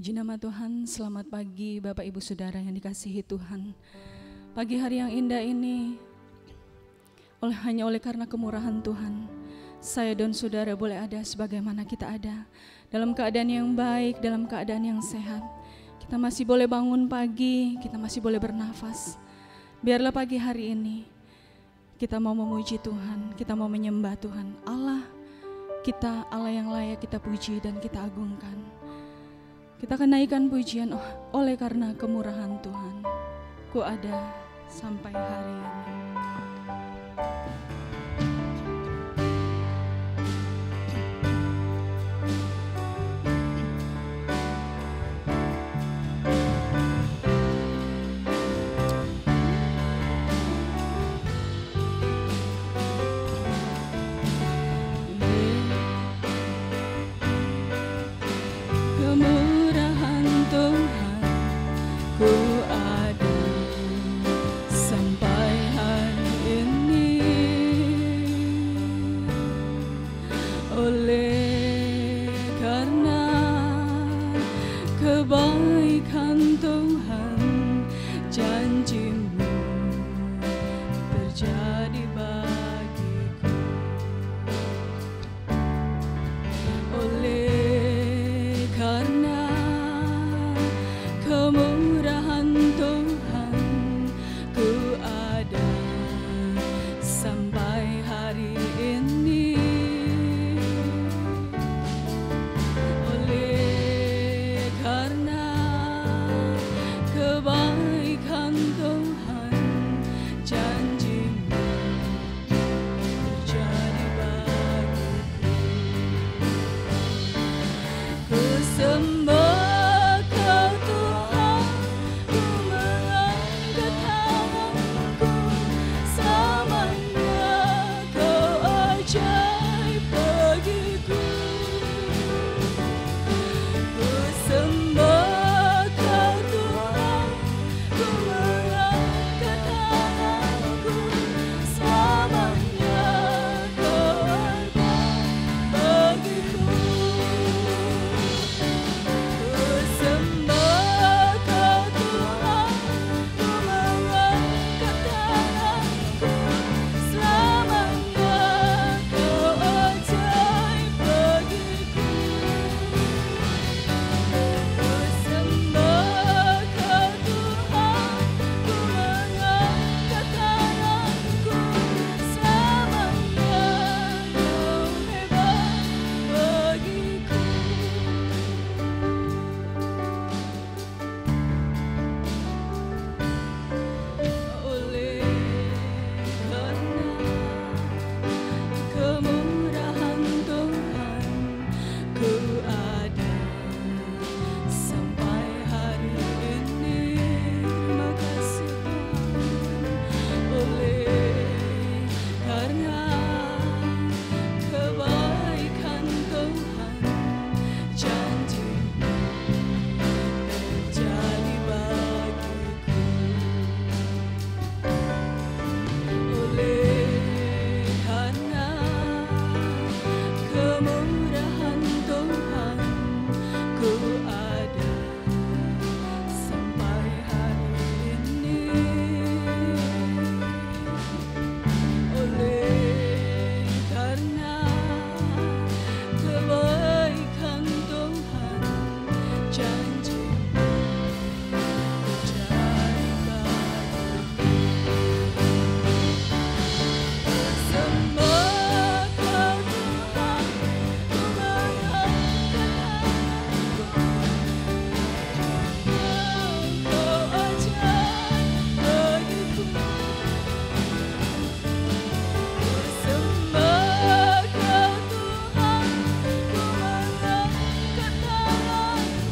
Puji nama Tuhan, selamat pagi Bapak Ibu Saudara yang dikasihi Tuhan. Pagi hari yang indah ini, hanya oleh karena kemurahan Tuhan, saya dan saudara boleh ada sebagaimana kita ada. Dalam keadaan yang baik, dalam keadaan yang sehat. Kita masih boleh bangun pagi, kita masih boleh bernafas. Biarlah pagi hari ini, kita mau memuji Tuhan, kita mau menyembah Tuhan. Allah kita, Allah yang layak kita puji dan kita agungkan. Kita akan naikkan pujian oleh karena kemurahan Tuhan. Ku ada sampai hari ini.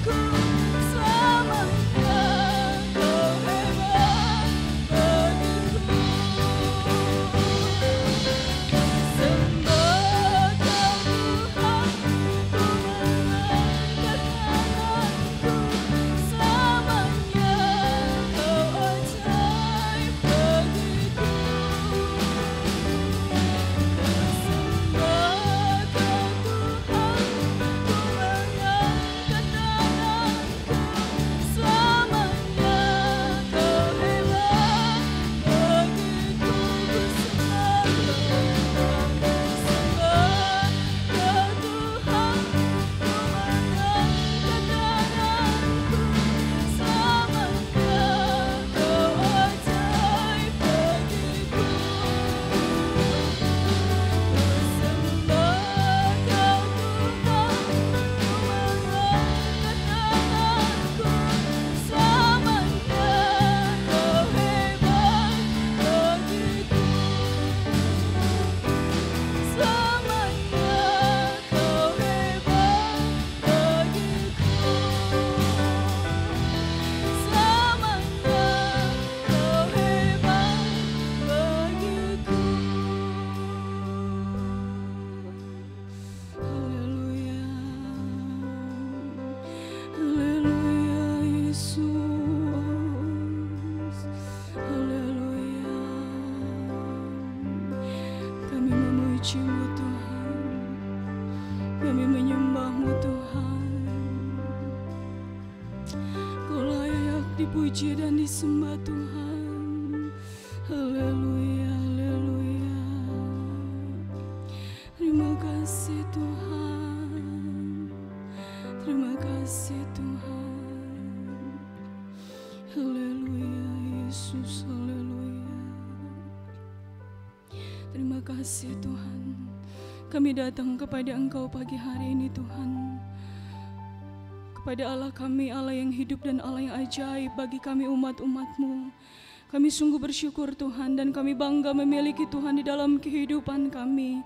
Ku dipuji dan disembah Tuhan. Haleluya, haleluya. Terima kasih Tuhan. Terima kasih Tuhan. Haleluya Yesus, haleluya. Terima kasih Tuhan. Kami datang kepada Engkau pagi hari ini Tuhan. Kepada Allah kami, Allah yang hidup dan Allah yang ajaib bagi kami umat-umat-Mu. Kami sungguh bersyukur Tuhan dan kami bangga memiliki Tuhan di dalam kehidupan kami.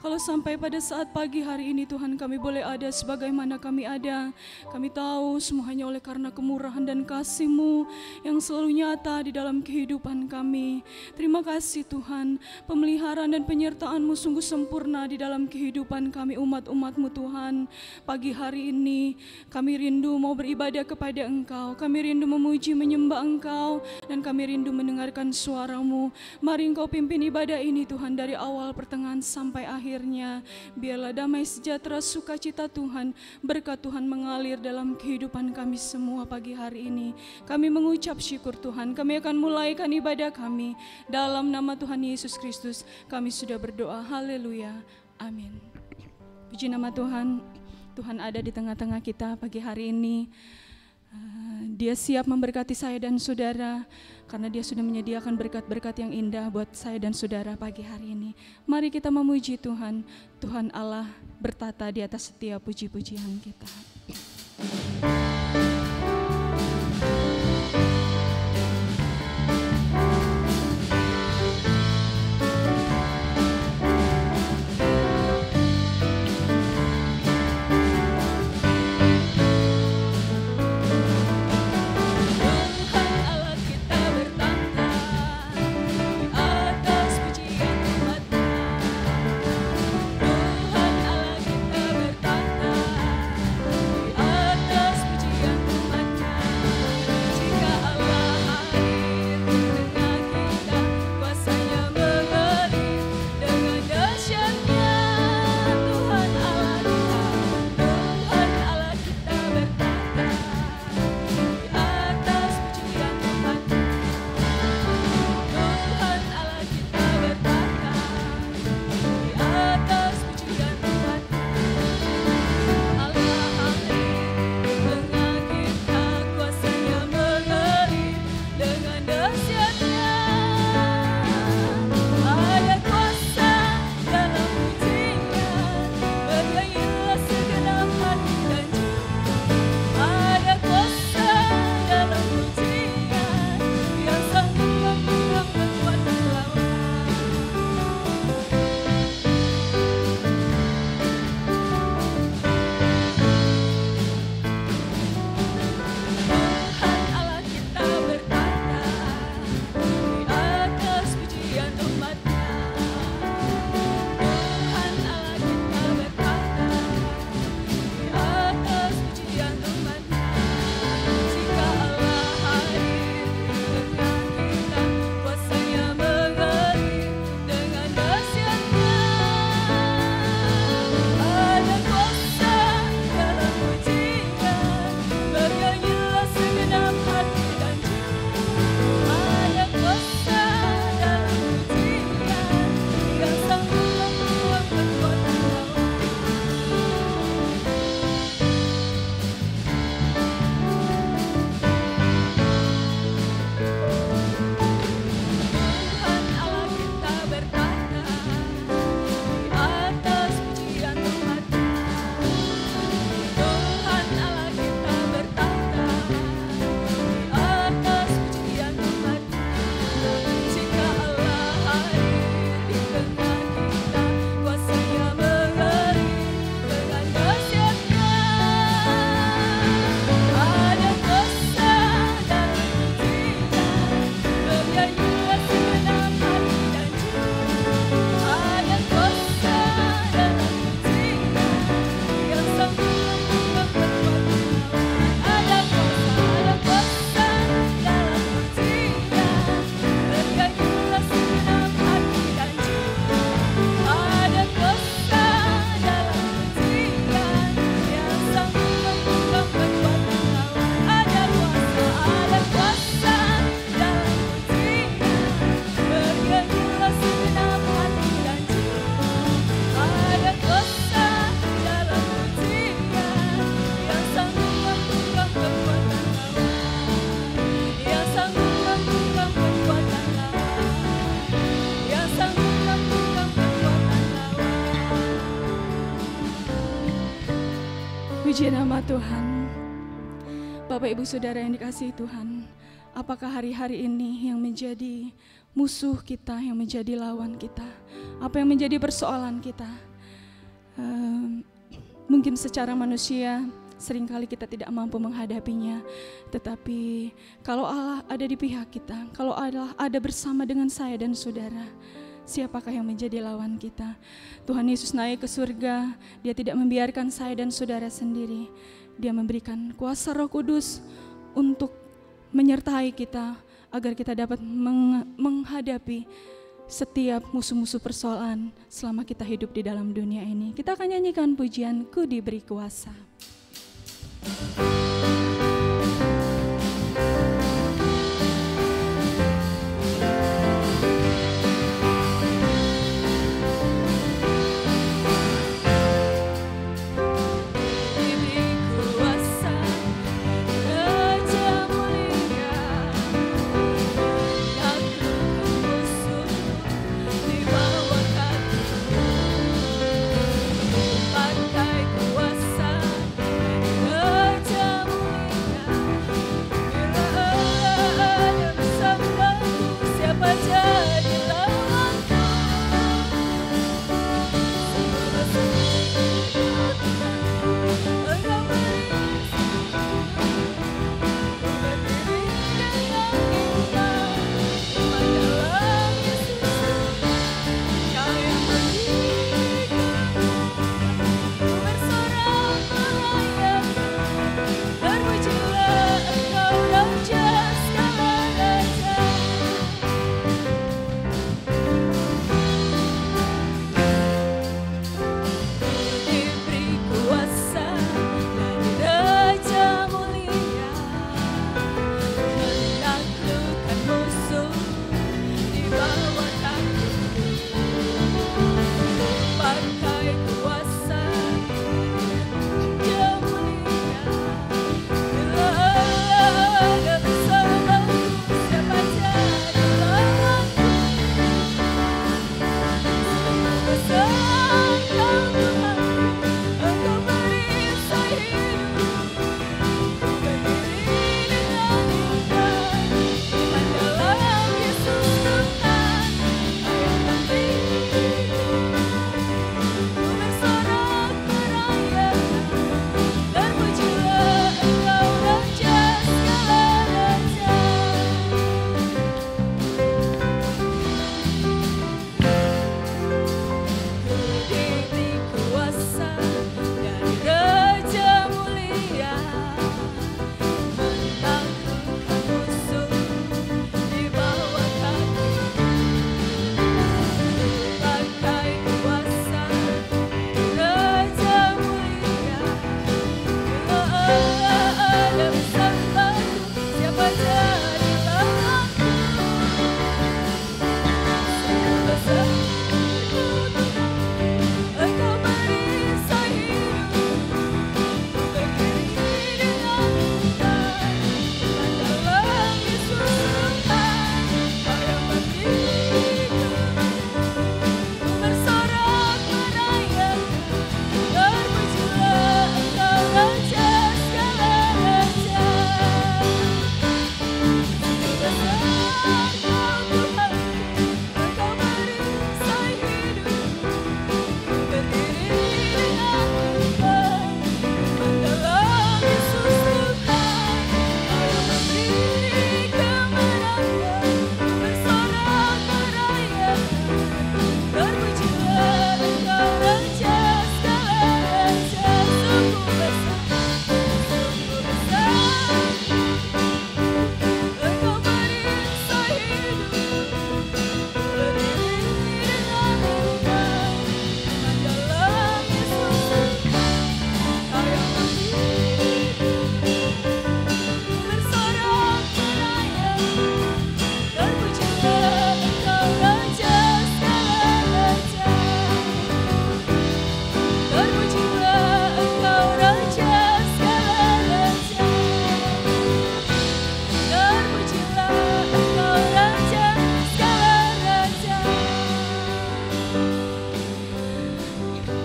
Kalau sampai pada saat pagi hari ini Tuhan kami boleh ada sebagaimana kami ada, kami tahu semua hanya oleh karena kemurahan dan kasih-Mu yang selalu nyata di dalam kehidupan kami. Terima kasih Tuhan, pemeliharaan dan penyertaan-Mu sungguh sempurna di dalam kehidupan kami umat-umat-Mu Tuhan. Pagi hari ini kami rindu mau beribadah kepada Engkau, kami rindu memuji menyembah Engkau, dan kami rindu mendengarkan suara-Mu. Mari Engkau pimpin ibadah ini Tuhan dari awal pertengahan sampai akhir. Biarlah damai sejahtera sukacita Tuhan, berkat Tuhan mengalir dalam kehidupan kami semua pagi hari ini. Kami mengucap syukur Tuhan, kami akan mulaikan ibadah kami. Dalam nama Tuhan Yesus Kristus kami sudah berdoa, haleluya, amin. Puji nama Tuhan, Tuhan ada di tengah-tengah kita pagi hari ini. Dia siap memberkati saya dan saudara, karena Dia sudah menyediakan berkat-berkat yang indah buat saya dan saudara pagi hari ini. Mari kita memuji Tuhan. Tuhan Allah bertata di atas setiap puji-pujian kita. Tuhan Allah kita bertata nama Tuhan. Bapak Ibu Saudara yang dikasihi Tuhan, apakah hari-hari ini yang menjadi musuh kita, yang menjadi lawan kita? Apa yang menjadi persoalan kita? Mungkin secara manusia seringkali kita tidak mampu menghadapinya, tetapi kalau Allah ada di pihak kita, kalau Allah ada bersama dengan saya dan saudara, siapakah yang menjadi lawan kita? Tuhan Yesus naik ke surga, Dia tidak membiarkan saya dan saudara sendiri. Dia memberikan kuasa Roh Kudus untuk menyertai kita, agar kita dapat menghadapi setiap musuh-musuh persoalan selama kita hidup di dalam dunia ini. Kita akan nyanyikan pujian Ku Diberi Kuasa.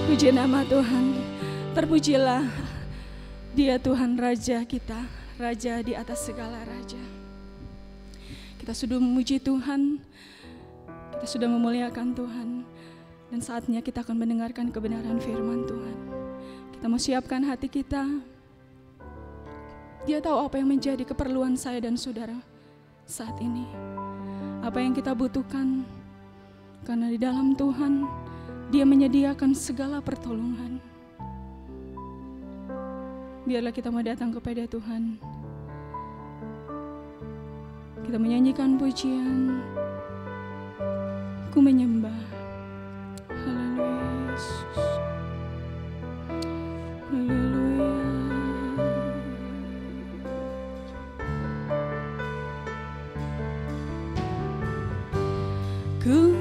Puji nama Tuhan, terpujilah Dia Tuhan Raja kita, Raja di atas segala raja. Kita sudah memuji Tuhan, kita sudah memuliakan Tuhan, dan saatnya kita akan mendengarkan kebenaran firman Tuhan. Kita mau siapkan hati kita. Dia tahu apa yang menjadi keperluan saya dan saudara saat ini. Apa yang kita butuhkan, karena di dalam Tuhan, Dia menyediakan segala pertolongan. Biarlah kita mau datang kepada Tuhan. Kita menyanyikan pujian, ku menyembah. Haleluya Yesus. Haleluya. Ku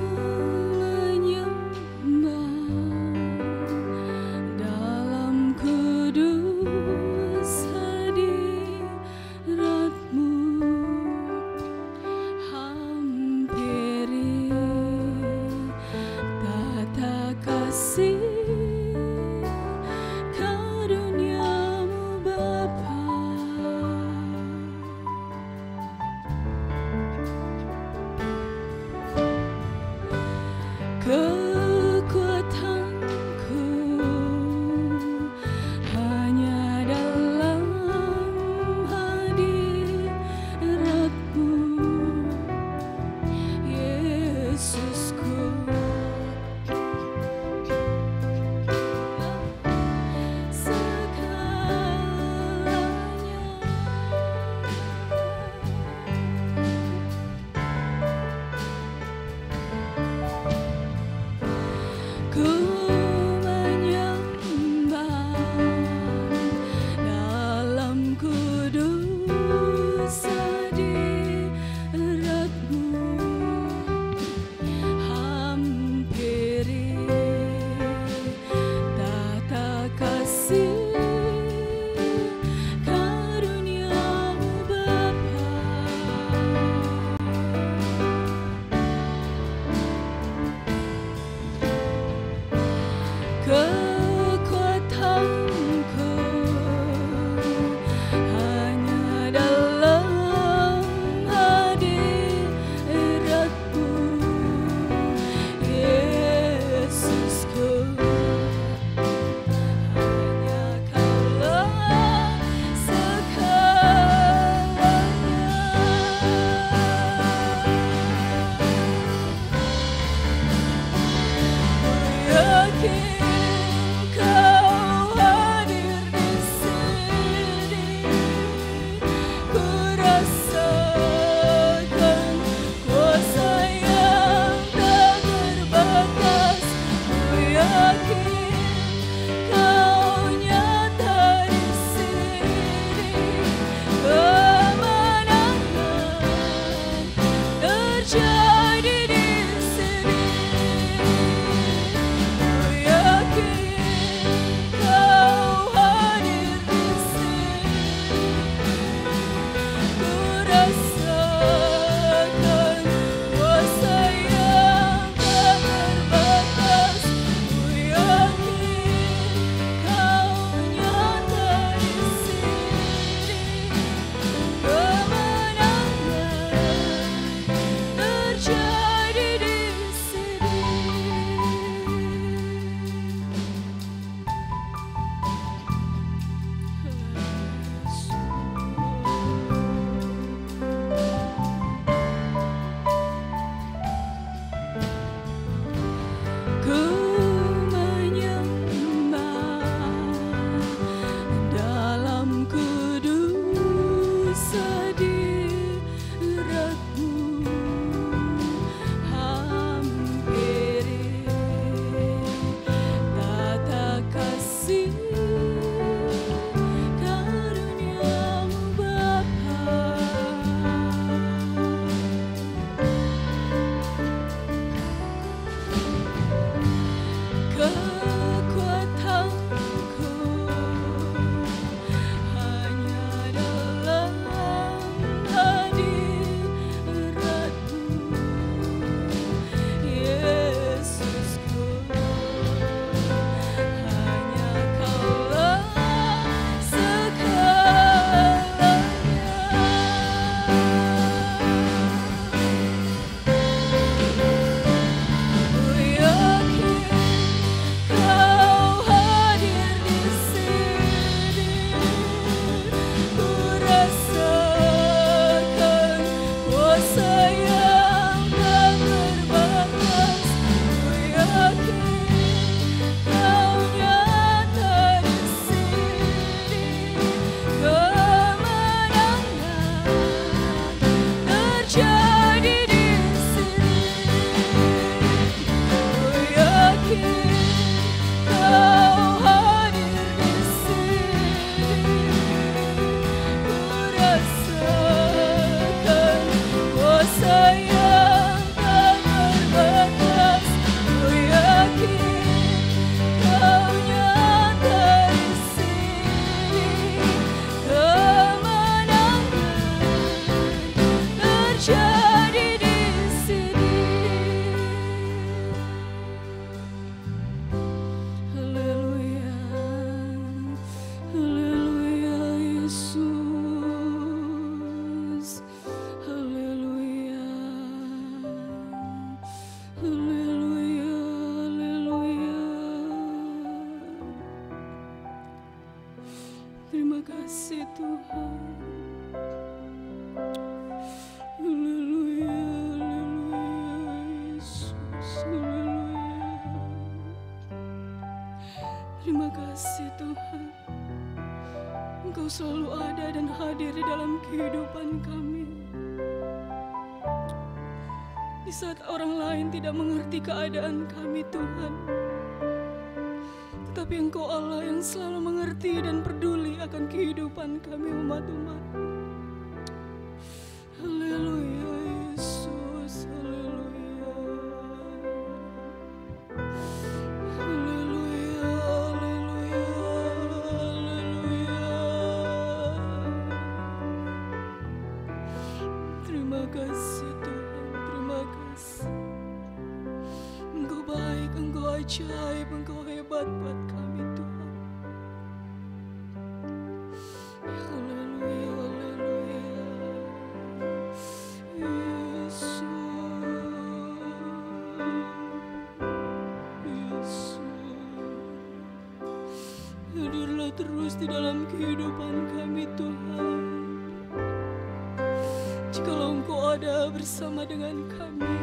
Tuhan. Haleluya, haleluya Yesus, haleluya. Terima kasih Tuhan, Engkau selalu ada dan hadir di dalam kehidupan kami. Di saat orang lain tidak mengerti keadaan kami Tuhan, tetapi Engkau Allah yang selalu mengerti dan peduli akan kehidupan kami umat-umat. Haleluya Yesus, haleluya. Haleluya, haleluya, haleluya. Terima kasih Tuhan, terima kasih. Engkau baik, Engkau ajaib, Engkau hebat buat kami Tuhan. Haleluya, haleluya. Yesus, Yesus. Hadirlah terus di dalam kehidupan kami Tuhan. Jikalau Engkau ada bersama dengan kami,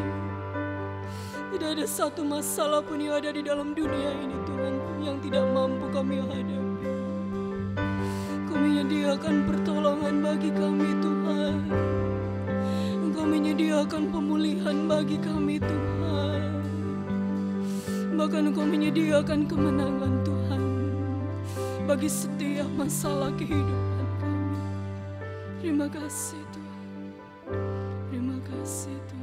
tidak ada satu masalah pun yang ada di dalam dunia ini Tuhan yang tidak mampu kami hadapi. Kau menyediakan pertolongan bagi kami Tuhan. Engkau menyediakan pemulihan bagi kami Tuhan. Bahkan Engkau menyediakan kemenangan Tuhan bagi setiap masalah kehidupan kami. Terima kasih Tuhan. Terima kasih Tuhan.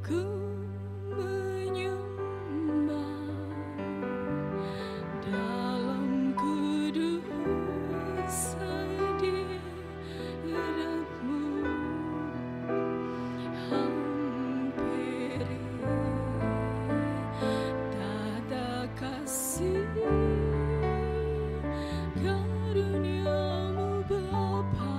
Ku menyembah dalam kudus hadirat-Mu, hampiri tata kasih karunia-Mu Bapa.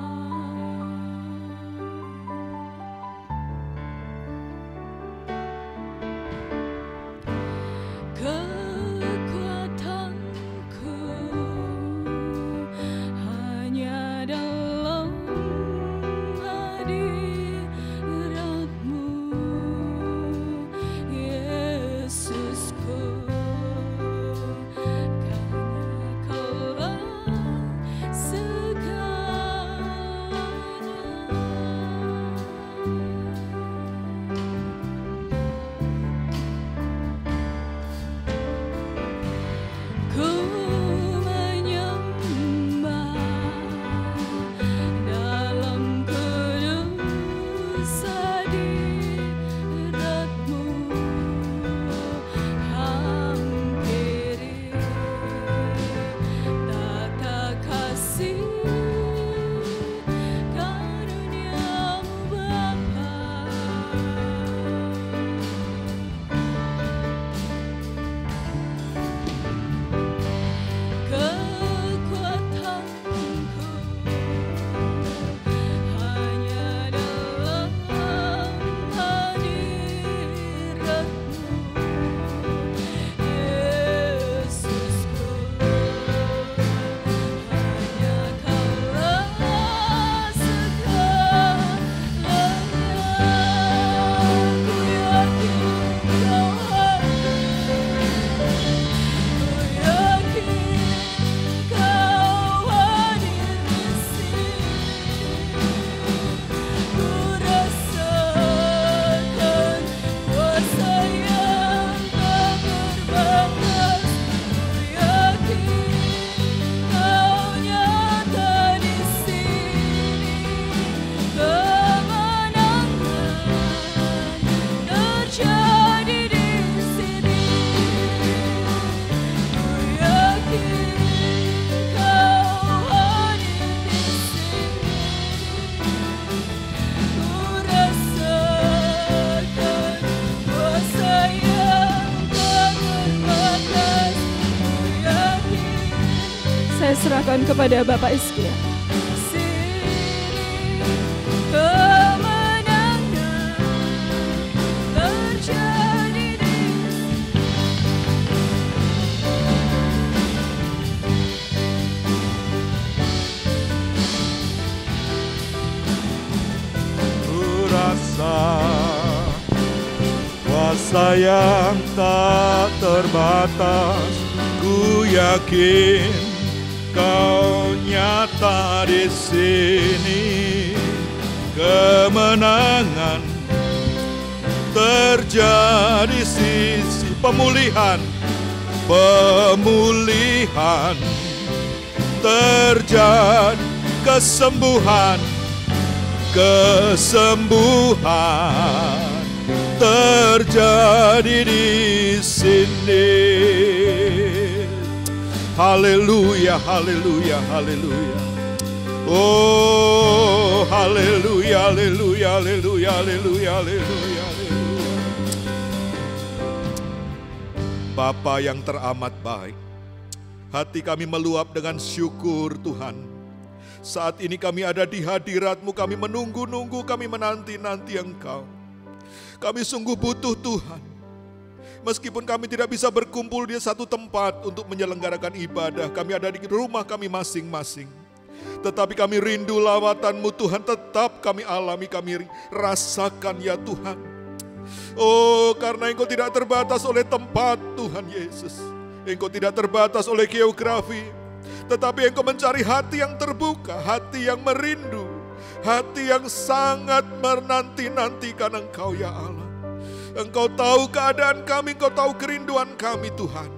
Kekuatanku hanya dalam hadirat-Mu, Yesusku. Karena Kaulah segalanya. Ku menyembah dalam kudus hadirat-Mu, hampiri tata kasih karunia-Mu Bapa. Kekuatanku hanya dalam hadirat-Mu, Yesusku. Hanya Kaulah segalanya. Ku yakin Kau hadir. Ku yakin Kau hadir di sini. Ku rasakan kuasa yang tak terbatas. Ku yakin Kau nyata di sini. Kemenangan terjadi di sini. Ku yakin Kau hadir di sini. Ku rasakan kuasa yang tak terbatas. Ku yakin. Saya serahkan kepada Bapak Iskia. Kemenangan terjadi di kuasa yang tak terbatas. Ku yakin Kau nyata di sini. Kemenangan terjadi, sisi pemulihan terjadi, kesembuhan terjadi di sini. Haleluya, haleluya, haleluya. Oh, haleluya, haleluya, haleluya, haleluya, haleluya. Bapa yang teramat baik, hati kami meluap dengan syukur Tuhan. Saat ini kami ada di hadirat-Mu, kami menunggu-nunggu, kami menanti-nanti Engkau. Kami sungguh butuh Tuhan. Meskipun kami tidak bisa berkumpul di satu tempat untuk menyelenggarakan ibadah, kami ada di rumah kami masing-masing. Tetapi kami rindu lawatan-Mu Tuhan, tetap kami alami, kami rasakan ya Tuhan. Oh, karena Engkau tidak terbatas oleh tempat Tuhan Yesus. Engkau tidak terbatas oleh geografi. Tetapi Engkau mencari hati yang terbuka, hati yang merindu, hati yang sangat menanti-nantikan Engkau ya Allah. Engkau tahu keadaan kami, Engkau tahu kerinduan kami Tuhan.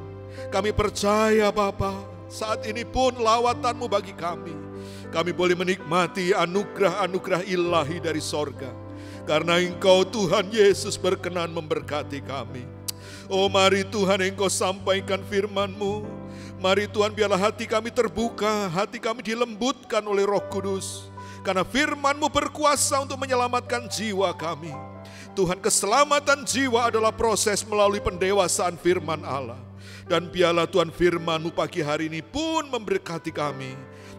Kami percaya Bapa, saat ini pun lawatan-Mu bagi kami. Kami boleh menikmati anugerah-anugerah ilahi dari sorga. Karena Engkau Tuhan Yesus berkenan memberkati kami. Oh mari Tuhan Engkau sampaikan firman-Mu. Mari Tuhan biarlah hati kami terbuka, hati kami dilembutkan oleh Roh Kudus. Karena firman-Mu berkuasa untuk menyelamatkan jiwa kami. Tuhan, keselamatan jiwa adalah proses melalui pendewasaan firman Allah. Dan biarlah Tuhan firman-Mu pagi hari ini pun memberkati kami.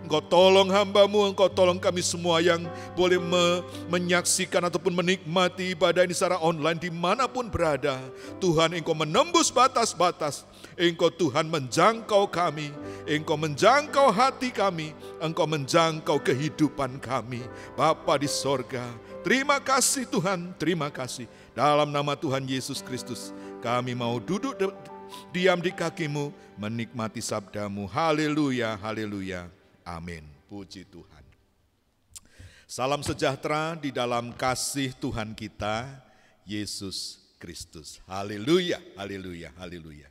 Engkau tolong hamba-Mu, Engkau tolong kami semua yang boleh menyaksikan ataupun menikmati ibadah ini secara online dimanapun berada. Tuhan, Engkau menembus batas-batas. Engkau Tuhan menjangkau kami. Engkau menjangkau hati kami. Engkau menjangkau kehidupan kami. Bapa di sorga, terima kasih Tuhan, terima kasih. Dalam nama Tuhan Yesus Kristus, kami mau duduk diam di kaki-Mu, menikmati sabda-Mu. Haleluya, haleluya. Amin. Puji Tuhan. Salam sejahtera di dalam kasih Tuhan kita, Yesus Kristus. Haleluya, haleluya, haleluya.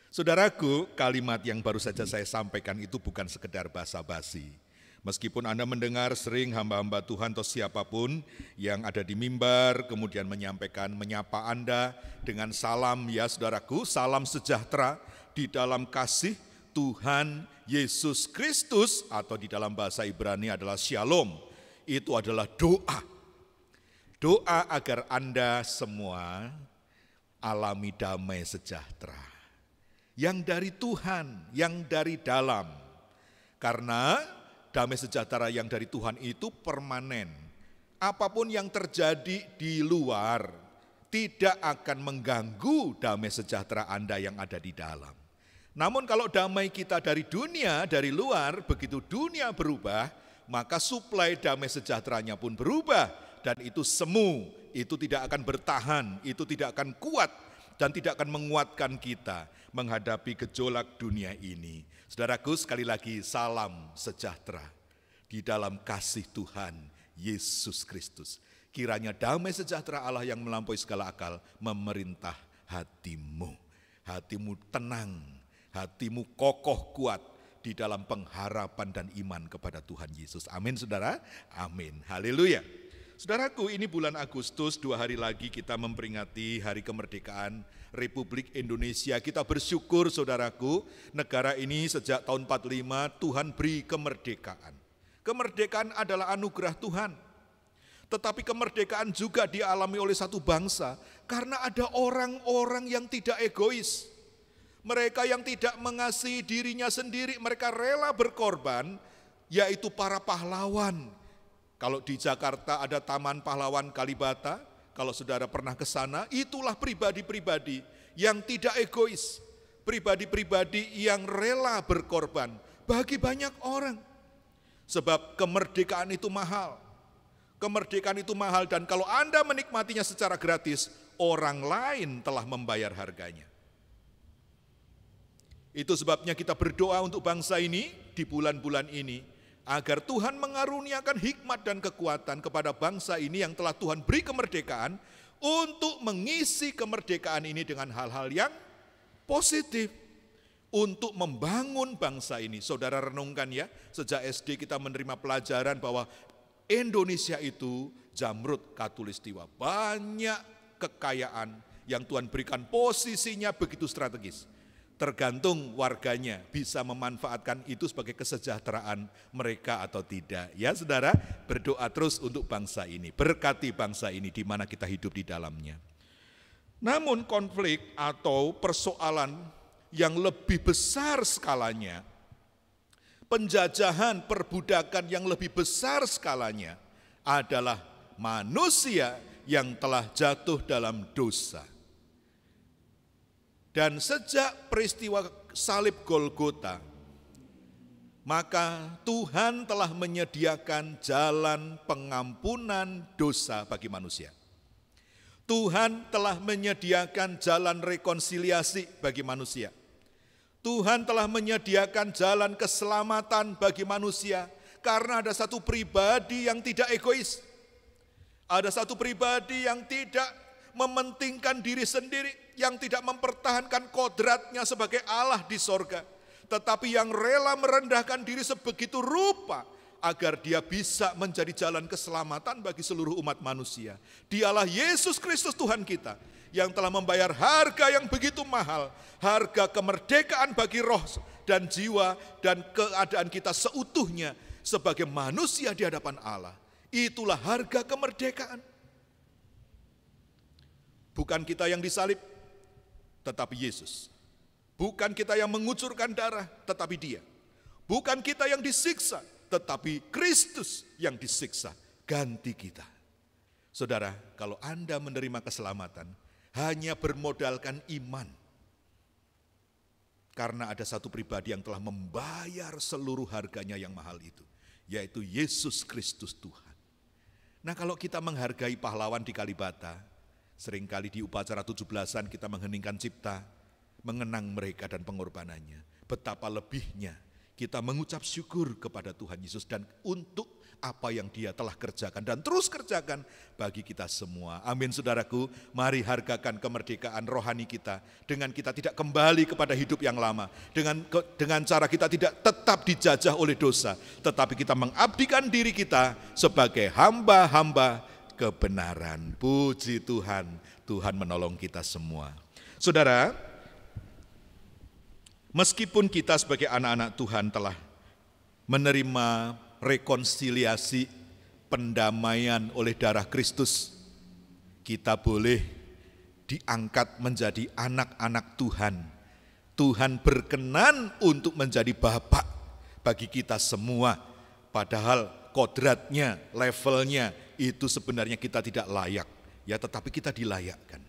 Saudaraku, kalimat yang baru saja saya sampaikan itu bukan sekedar basa-basi. Meskipun Anda mendengar sering hamba-hamba Tuhan atau siapapun yang ada di mimbar, kemudian menyampaikan, menyapa Anda dengan salam ya saudaraku, salam sejahtera di dalam kasih Tuhan Yesus Kristus, atau di dalam bahasa Ibrani adalah Shalom. Itu adalah doa. Doa agar Anda semua alami damai sejahtera. Yang dari Tuhan, yang dari dalam. Karena damai sejahtera yang dari Tuhan itu permanen. Apapun yang terjadi di luar tidak akan mengganggu damai sejahtera Anda yang ada di dalam. Namun kalau damai kita dari dunia, dari luar, begitu dunia berubah, maka suplai damai sejahteranya pun berubah. Dan itu semu, itu tidak akan bertahan, itu tidak akan kuat, dan tidak akan menguatkan kita menghadapi gejolak dunia ini. Saudaraku, sekali lagi salam sejahtera di dalam kasih Tuhan Yesus Kristus. Kiranya damai sejahtera Allah yang melampaui segala akal memerintah hatimu. Hatimu tenang, hatimu kokoh kuat di dalam pengharapan dan iman kepada Tuhan Yesus. Amin saudara, amin, haleluya. Saudaraku, ini bulan Agustus, 2 hari lagi kita memperingati Hari Kemerdekaan Republik Indonesia. Kita bersyukur saudaraku, negara ini sejak tahun 45 Tuhan beri kemerdekaan. Kemerdekaan adalah anugerah Tuhan. Tetapi kemerdekaan juga dialami oleh satu bangsa karena ada orang-orang yang tidak egois. Mereka yang tidak mengasihi dirinya sendiri, mereka rela berkorban, yaitu para pahlawan. Kalau di Jakarta ada Taman Pahlawan Kalibata, kalau saudara pernah ke sana, itulah pribadi-pribadi yang tidak egois. Pribadi-pribadi yang rela berkorban bagi banyak orang. Sebab kemerdekaan itu mahal. Kemerdekaan itu mahal dan kalau Anda menikmatinya secara gratis, orang lain telah membayar harganya. Itu sebabnya kita berdoa untuk bangsa ini di bulan-bulan ini, agar Tuhan mengaruniakan hikmat dan kekuatan kepada bangsa ini yang telah Tuhan beri kemerdekaan, untuk mengisi kemerdekaan ini dengan hal-hal yang positif, untuk membangun bangsa ini. Saudara renungkan ya, sejak SD kita menerima pelajaran bahwa Indonesia itu jamrud khatulistiwa, banyak kekayaan yang Tuhan berikan, posisinya begitu strategis. Tergantung warganya bisa memanfaatkan itu sebagai kesejahteraan mereka atau tidak. Ya saudara, berdoa terus untuk bangsa ini, berkati bangsa ini di mana kita hidup di dalamnya. Namun konflik atau persoalan yang lebih besar skalanya, penjajahan, perbudakan yang lebih besar skalanya adalah manusia yang telah jatuh dalam dosa. Dan sejak peristiwa salib Golgota, maka Tuhan telah menyediakan jalan pengampunan dosa bagi manusia. Tuhan telah menyediakan jalan rekonsiliasi bagi manusia. Tuhan telah menyediakan jalan keselamatan bagi manusia, karena ada satu pribadi yang tidak egois. Ada satu pribadi yang tidak mementingkan diri sendiri, yang tidak mempertahankan kodratnya sebagai Allah di sorga, tetapi yang rela merendahkan diri sebegitu rupa agar dia bisa menjadi jalan keselamatan bagi seluruh umat manusia. Dialah Yesus Kristus Tuhan kita, yang telah membayar harga yang begitu mahal, harga kemerdekaan bagi roh dan jiwa dan keadaan kita seutuhnya sebagai manusia di hadapan Allah. Itulah harga kemerdekaan. Bukan kita yang disalib, tetapi Yesus. Bukan kita yang mengucurkan darah, tetapi Dia. Bukan kita yang disiksa, tetapi Kristus yang disiksa, ganti kita. Saudara, kalau Anda menerima keselamatan, hanya bermodalkan iman. Karena ada satu pribadi yang telah membayar seluruh harganya yang mahal itu, yaitu Yesus Kristus Tuhan. Nah, kalau kita menghargai pahlawan di Kalibata, seringkali di upacara 17-an kita mengheningkan cipta, mengenang mereka dan pengorbanannya. Betapa lebihnya kita mengucap syukur kepada Tuhan Yesus dan untuk apa yang Dia telah kerjakan dan terus kerjakan bagi kita semua. Amin saudaraku, mari hargakan kemerdekaan rohani kita dengan kita tidak kembali kepada hidup yang lama, dengan cara kita tidak tetap dijajah oleh dosa, tetapi kita mengabdikan diri kita sebagai hamba-hamba kebenaran. Puji Tuhan, Tuhan menolong kita semua. Saudara, meskipun kita sebagai anak-anak Tuhan telah menerima rekonsiliasi, pendamaian oleh darah Kristus, kita boleh diangkat menjadi anak-anak Tuhan. Tuhan berkenan untuk menjadi Bapa bagi kita semua, padahal kodratnya, levelnya itu sebenarnya kita tidak layak, ya, tetapi kita dilayakkan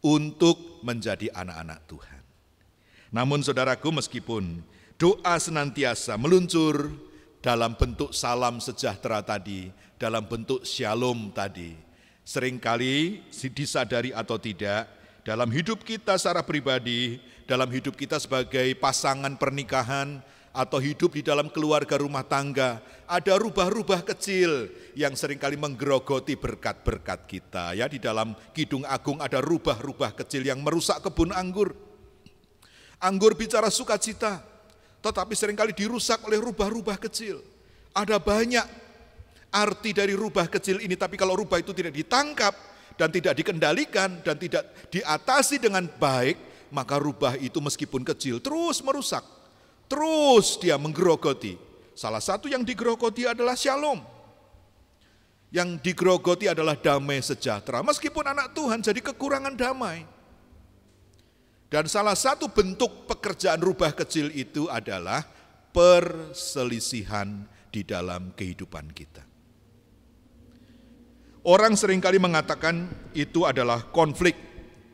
untuk menjadi anak-anak Tuhan. Namun saudaraku, meskipun doa senantiasa meluncur dalam bentuk salam sejahtera tadi, dalam bentuk shalom tadi, seringkali disadari atau tidak, dalam hidup kita secara pribadi, dalam hidup kita sebagai pasangan pernikahan, atau hidup di dalam keluarga rumah tangga, ada rubah-rubah kecil yang seringkali menggerogoti berkat-berkat kita. Ya, di dalam Kidung Agung ada rubah-rubah kecil yang merusak kebun anggur. Anggur bicara sukacita, tetapi seringkali dirusak oleh rubah-rubah kecil. Ada banyak arti dari rubah kecil ini, tapi kalau rubah itu tidak ditangkap dan tidak dikendalikan dan tidak diatasi dengan baik, maka rubah itu meskipun kecil terus merusak. Terus dia menggerogoti. Salah satu yang digerogoti adalah shalom. Yang digerogoti adalah damai sejahtera. Meskipun anak Tuhan jadi kekurangan damai. Dan salah satu bentuk pekerjaan rubah kecil itu adalah perselisihan di dalam kehidupan kita. Orang seringkali mengatakan itu adalah konflik.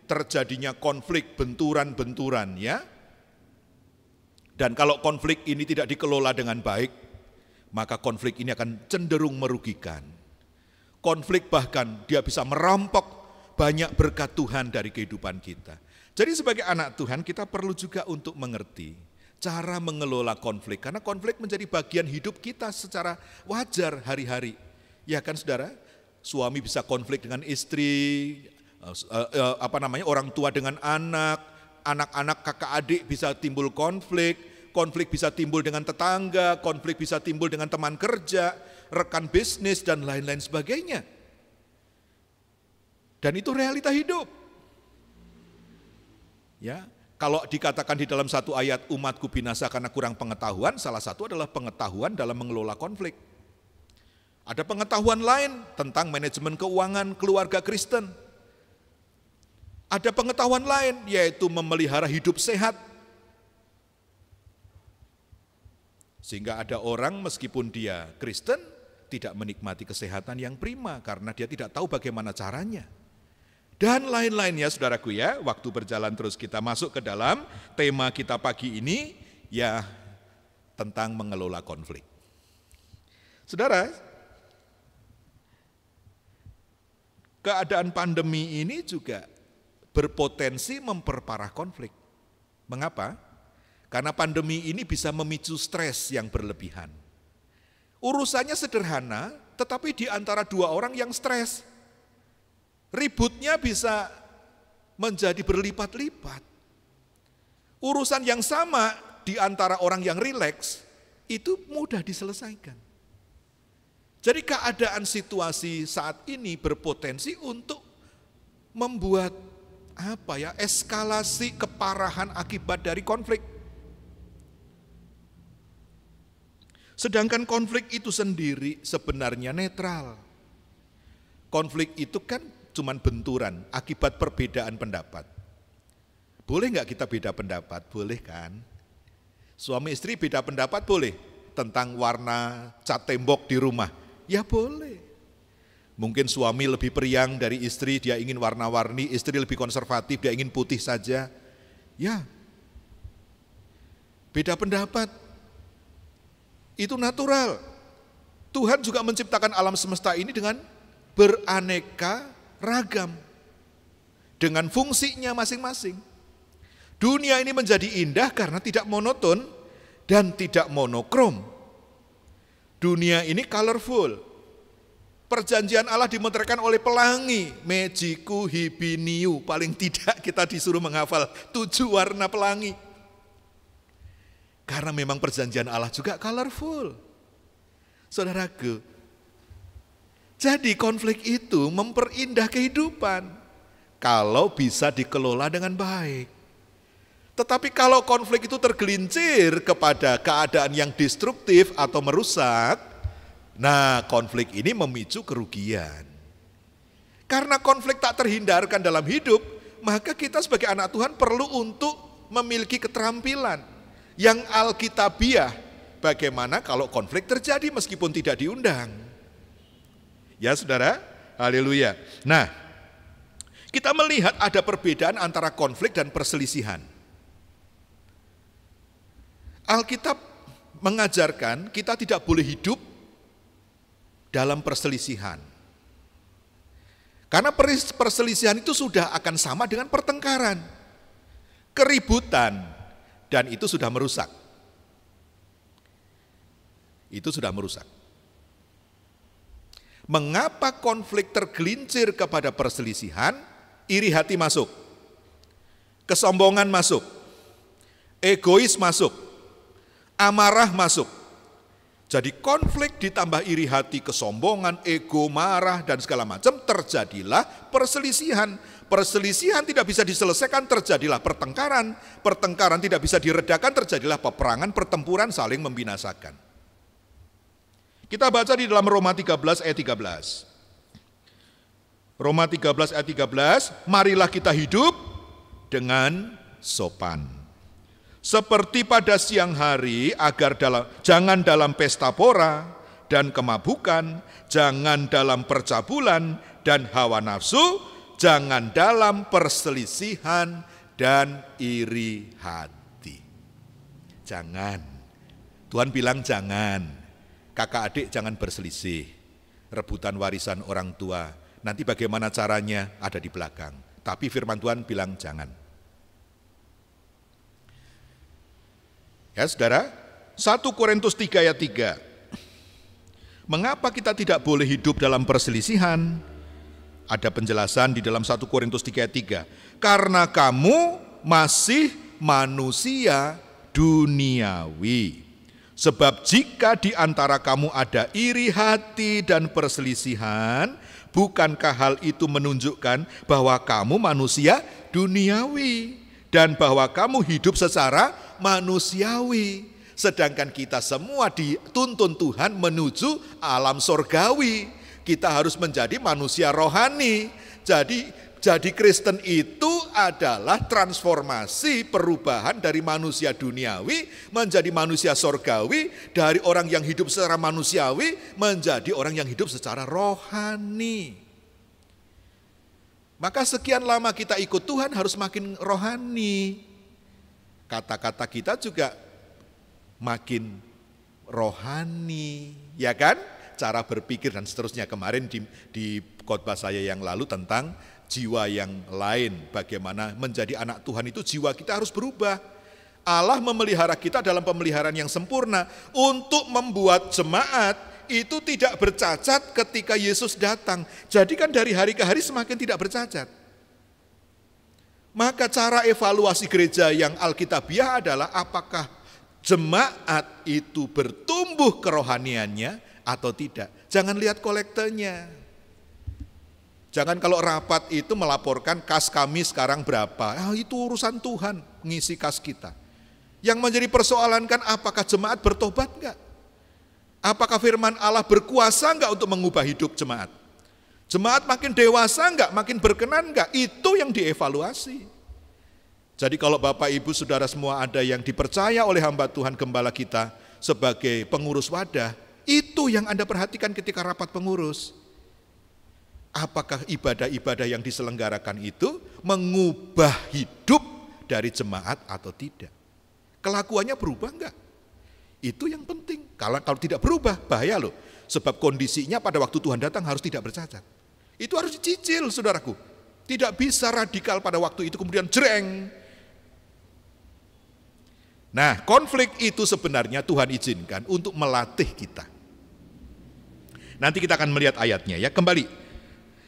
Terjadinya konflik, benturan-benturan, ya. Dan kalau konflik ini tidak dikelola dengan baik, maka konflik ini akan cenderung merugikan. Konflik bahkan dia bisa merampok banyak berkat Tuhan dari kehidupan kita. Jadi sebagai anak Tuhan kita perlu juga untuk mengerti cara mengelola konflik. Karena konflik menjadi bagian hidup kita secara wajar hari-hari. Ya kan saudara? Suami bisa konflik dengan istri, orang tua dengan anak, anak-anak kakak adik bisa timbul konflik, konflik bisa timbul dengan tetangga, konflik bisa timbul dengan teman kerja, rekan bisnis dan lain-lain sebagainya. Dan itu realita hidup. Ya, kalau dikatakan di dalam satu ayat umatku binasa karena kurang pengetahuan, salah satu adalah pengetahuan dalam mengelola konflik. Ada pengetahuan lain tentang manajemen keuangan keluarga Kristen. Ada pengetahuan lain yaitu memelihara hidup sehat. Sehingga ada orang meskipun dia Kristen tidak menikmati kesehatan yang prima karena dia tidak tahu bagaimana caranya. Dan lain-lainnya saudaraku ya, waktu berjalan terus kita masuk ke dalam tema kita pagi ini ya tentang mengelola konflik. Saudara, keadaan pandemi ini juga berpotensi memperparah konflik. Mengapa? Karena pandemi ini bisa memicu stres yang berlebihan. Urusannya sederhana, tetapi di antara dua orang yang stres, ributnya bisa menjadi berlipat-lipat. Urusan yang sama di antara orang yang rileks, itu mudah diselesaikan. Jadi keadaan situasi saat ini berpotensi untuk membuat eskalasi keparahan akibat dari konflik. Sedangkan konflik itu sendiri sebenarnya netral. Konflik itu kan cuman benturan akibat perbedaan pendapat. Boleh nggak kita beda pendapat? Boleh kan? Suami istri beda pendapat boleh tentang warna cat tembok di rumah. Ya boleh. Mungkin suami lebih periang dari istri, dia ingin warna-warni, istri lebih konservatif, dia ingin putih saja. Ya, beda pendapat. Itu natural. Tuhan juga menciptakan alam semesta ini dengan beraneka ragam. Dengan fungsinya masing-masing. Dunia ini menjadi indah karena tidak monoton dan tidak monokrom. Dunia ini colorful. Perjanjian Allah dimeteraikan oleh pelangi, mejiku hibiniu. Paling tidak kita disuruh menghafal 7 warna pelangi. Karena memang perjanjian Allah juga colorful. Saudaraku, jadi konflik itu memperindah kehidupan kalau bisa dikelola dengan baik. Tetapi kalau konflik itu tergelincir kepada keadaan yang destruktif atau merusak, nah konflik ini memicu kerugian. Karena konflik tak terhindarkan dalam hidup, maka kita sebagai anak Tuhan perlu untuk memiliki keterampilan yang alkitabiah. Bagaimana kalau konflik terjadi meskipun tidak diundang? Ya saudara, haleluya. Nah, kita melihat ada perbedaan antara konflik dan perselisihan. Alkitab mengajarkan kita tidak boleh hidup dalam perselisihan. Karena perselisihan itu sudah akan sama dengan pertengkaran, keributan, dan itu sudah merusak. Itu sudah merusak. Mengapa konflik tergelincir kepada perselisihan? Iri hati masuk, kesombongan masuk, egois masuk, amarah masuk. Jadi konflik ditambah iri hati, kesombongan, ego, marah, dan segala macam, terjadilah perselisihan. Perselisihan tidak bisa diselesaikan, terjadilah pertengkaran. Pertengkaran tidak bisa diredakan, terjadilah peperangan, pertempuran saling membinasakan. Kita baca di dalam Roma 13 ayat 13. Roma 13 ayat 13, marilah kita hidup dengan sopan. Seperti pada siang hari, jangan dalam pesta pora dan kemabukan, jangan dalam percabulan dan hawa nafsu, jangan dalam perselisihan dan iri hati. Jangan. Tuhan bilang jangan. Kakak adik jangan berselisih, rebutan warisan orang tua, Nanti bagaimana caranya ada di belakang. Tapi firman Tuhan bilang jangan. Ya saudara, 1 Korintus 3 ayat 3. Mengapa kita tidak boleh hidup dalam perselisihan? Ada penjelasan di dalam 1 Korintus 3 ayat 3. Karena kamu masih manusia duniawi. Sebab jika di antara kamu ada iri hati dan perselisihan, bukankah hal itu menunjukkan bahwa kamu manusia duniawi dan bahwa kamu hidup secara manusiawi? Sedangkan kita semua dituntun Tuhan menuju alam sorgawi. Kita harus menjadi manusia rohani. Jadi Kristen itu adalah transformasi perubahan dari manusia duniawi menjadi manusia sorgawi, dari orang yang hidup secara manusiawi menjadi orang yang hidup secara rohani. Maka sekian lama kita ikut Tuhan harus makin rohani. Kata-kata kita juga makin rohani, ya kan? Cara berpikir dan seterusnya. Kemarin di khotbah saya yang lalu tentang jiwa yang lain, bagaimana menjadi anak Tuhan itu jiwa kita harus berubah. Allah memelihara kita dalam pemeliharaan yang sempurna untuk membuat jemaat itu tidak bercacat ketika Yesus datang. Jadi kan dari hari ke hari semakin tidak bercacat. Maka cara evaluasi gereja yang alkitabiah adalah apakah jemaat itu bertumbuh kerohaniannya atau tidak. Jangan lihat kolektenya. Jangan kalau rapat itu melaporkan kas kami sekarang berapa. Itu urusan Tuhan ngisi kas kita. Yang menjadi persoalan kan apakah jemaat bertobat enggak? Apakah firman Allah berkuasa enggak untuk mengubah hidup jemaat? Jemaat makin dewasa enggak? Makin berkenan enggak? Itu yang dievaluasi. Jadi kalau Bapak Ibu Saudara semua ada yang dipercaya oleh hamba Tuhan gembala kita sebagai pengurus wadah, itu yang Anda perhatikan ketika rapat pengurus. Apakah ibadah-ibadah yang diselenggarakan itu mengubah hidup dari jemaat atau tidak? Kelakuannya berubah enggak? Itu yang penting. Kalau tidak berubah, bahaya loh. Sebab kondisinya pada waktu Tuhan datang harus tidak bercacat. Itu harus dicicil, saudaraku. Tidak bisa radikal pada waktu itu kemudian jreng. Nah, konflik itu sebenarnya Tuhan izinkan untuk melatih kita. Nanti kita akan melihat ayatnya ya, kembali.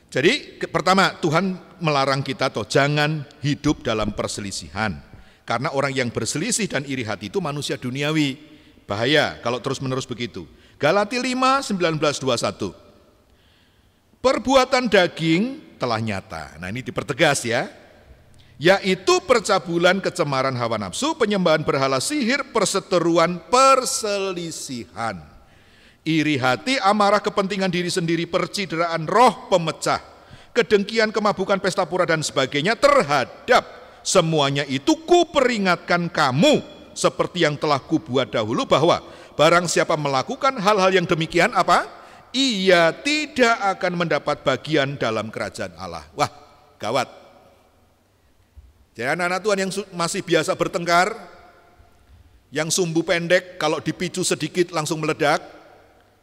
Jadi pertama Tuhan melarang kita jangan hidup dalam perselisihan. Karena orang yang berselisih dan iri hati itu manusia duniawi. Bahaya kalau terus-menerus begitu. Galatia 5:19-21. Perbuatan daging telah nyata. Nah ini dipertegas ya. Yaitu percabulan, kecemaran hawa nafsu, penyembahan berhala, sihir, perseteruan, perselisihan. Iri hati, amarah, kepentingan diri sendiri, percideraan, roh pemecah, kedengkian, kemabukan, pesta pura dan sebagainya. Terhadap semuanya itu kuperingatkan kamu seperti yang telah kubuat dahulu, bahwa barang siapa melakukan hal-hal yang demikian apa? Ia tidak akan mendapat bagian dalam kerajaan Allah. Wah, gawat. Jadi anak-anak Tuhan yang masih biasa bertengkar, yang sumbu pendek kalau dipicu sedikit langsung meledak,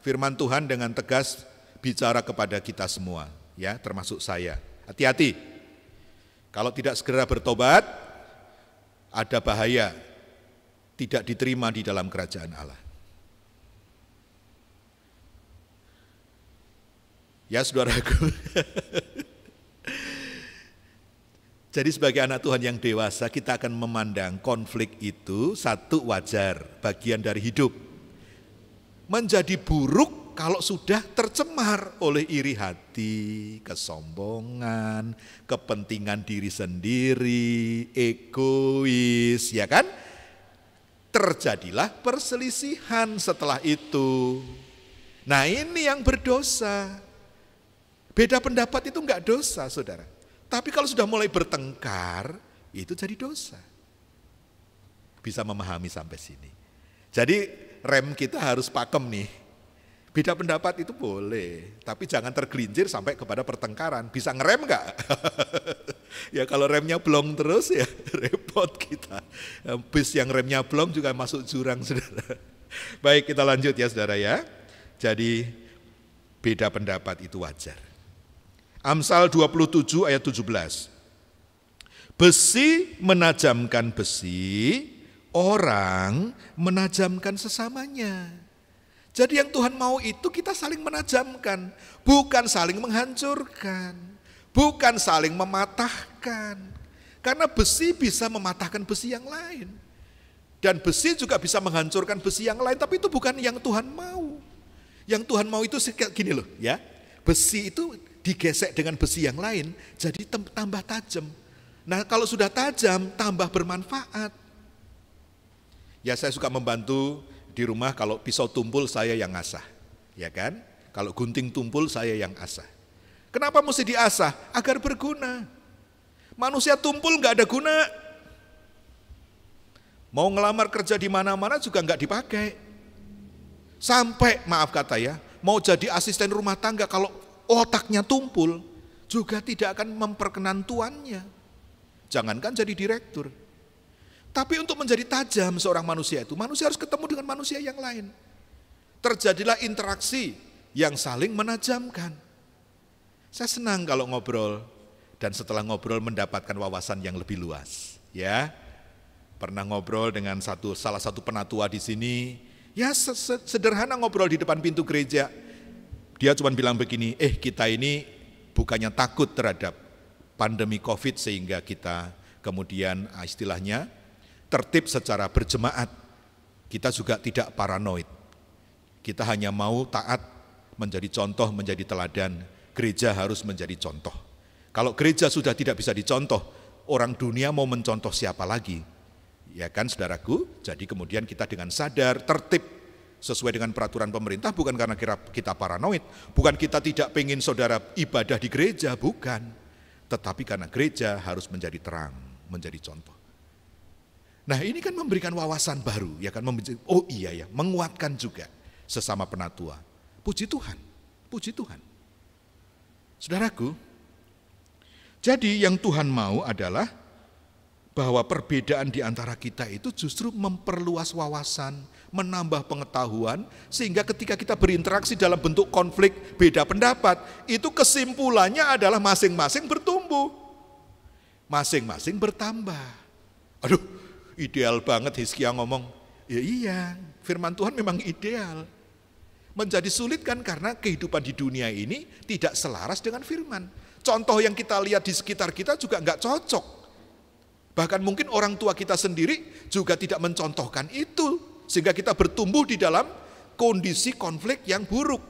firman Tuhan dengan tegas bicara kepada kita semua, ya, termasuk saya. Hati-hati. Kalau tidak segera bertobat, ada bahaya tidak diterima di dalam kerajaan Allah. Ya, saudaraku. Jadi sebagai anak Tuhan yang dewasa, kita akan memandang konflik itu satu wajar, bagian dari hidup. Menjadi buruk kalau sudah tercemar oleh iri hati, kesombongan, kepentingan diri sendiri, egois, ya kan? Terjadilah perselisihan setelah itu. Nah ini yang berdosa. Beda pendapat itu enggak dosa, saudara. Tapi kalau sudah mulai bertengkar, itu jadi dosa. Bisa memahami sampai sini. Jadi rem kita harus pakem nih. Beda pendapat itu boleh, tapi jangan tergelincir sampai kepada pertengkaran. Bisa ngerem enggak? Ya kalau remnya blong terus ya repot kita. Bis yang remnya blong juga masuk jurang, saudara. Baik, kita lanjut ya saudara ya. Jadi beda pendapat itu wajar. Amsal 27 ayat 17. Besi menajamkan besi, orang menajamkan sesamanya. Jadi yang Tuhan mau itu kita saling menajamkan, bukan saling menghancurkan, bukan saling mematahkan. Karena besi bisa mematahkan besi yang lain. Dan besi juga bisa menghancurkan besi yang lain, tapi itu bukan yang Tuhan mau. Yang Tuhan mau itu gini loh ya, besi itu digesek dengan besi yang lain, jadi tambah tajam. Nah kalau sudah tajam, tambah bermanfaat. Ya saya suka membantu di rumah, kalau pisau tumpul saya yang asah, ya kan? Kalau gunting tumpul saya yang asah. Kenapa mesti diasah? Agar berguna. Manusia tumpul nggak ada guna. Mau ngelamar kerja di mana-mana juga nggak dipakai. Sampai maaf kata ya, mau jadi asisten rumah tangga kalau otaknya tumpul juga tidak akan memperkenan tuannya. Jangankan jadi direktur. Tapi untuk menjadi tajam seorang manusia itu, manusia harus ketemu dengan manusia yang lain. Terjadilah interaksi yang saling menajamkan. Saya senang kalau ngobrol, dan setelah ngobrol mendapatkan wawasan yang lebih luas. Ya, pernah ngobrol dengan salah satu penatua di sini, ya sederhana ngobrol di depan pintu gereja. Dia cuma bilang begini, kita ini bukannya takut terhadap pandemi COVID sehingga kita kemudian istilahnya tertib secara berjemaat. Kita juga tidak paranoid. Kita hanya mau taat, menjadi contoh, menjadi teladan. Gereja harus menjadi contoh. Kalau gereja sudah tidak bisa dicontoh, orang dunia mau mencontoh siapa lagi? Ya kan saudaraku, jadi kemudian kita dengan sadar, tertib, sesuai dengan peraturan pemerintah, bukan karena kita paranoid, bukan kita tidak pengen saudara ibadah di gereja, bukan. Tetapi karena gereja harus menjadi terang, menjadi contoh. Nah ini kan memberikan wawasan baru, ya kan, oh iya ya, menguatkan juga sesama penatua. Puji Tuhan, puji Tuhan. Saudaraku, jadi yang Tuhan mau adalah bahwa perbedaan di antara kita itu justru memperluas wawasan, menambah pengetahuan, sehingga ketika kita berinteraksi dalam bentuk konflik beda pendapat, itu kesimpulannya adalah masing-masing bertumbuh, masing-masing bertambah. Aduh, ideal banget Hizkia ngomong. Ya iya, firman Tuhan memang ideal. Menjadi sulit kan karena kehidupan di dunia ini tidak selaras dengan firman. Contoh yang kita lihat di sekitar kita juga nggak cocok. Bahkan mungkin orang tua kita sendiri juga tidak mencontohkan itu. Sehingga kita bertumbuh di dalam kondisi konflik yang buruk.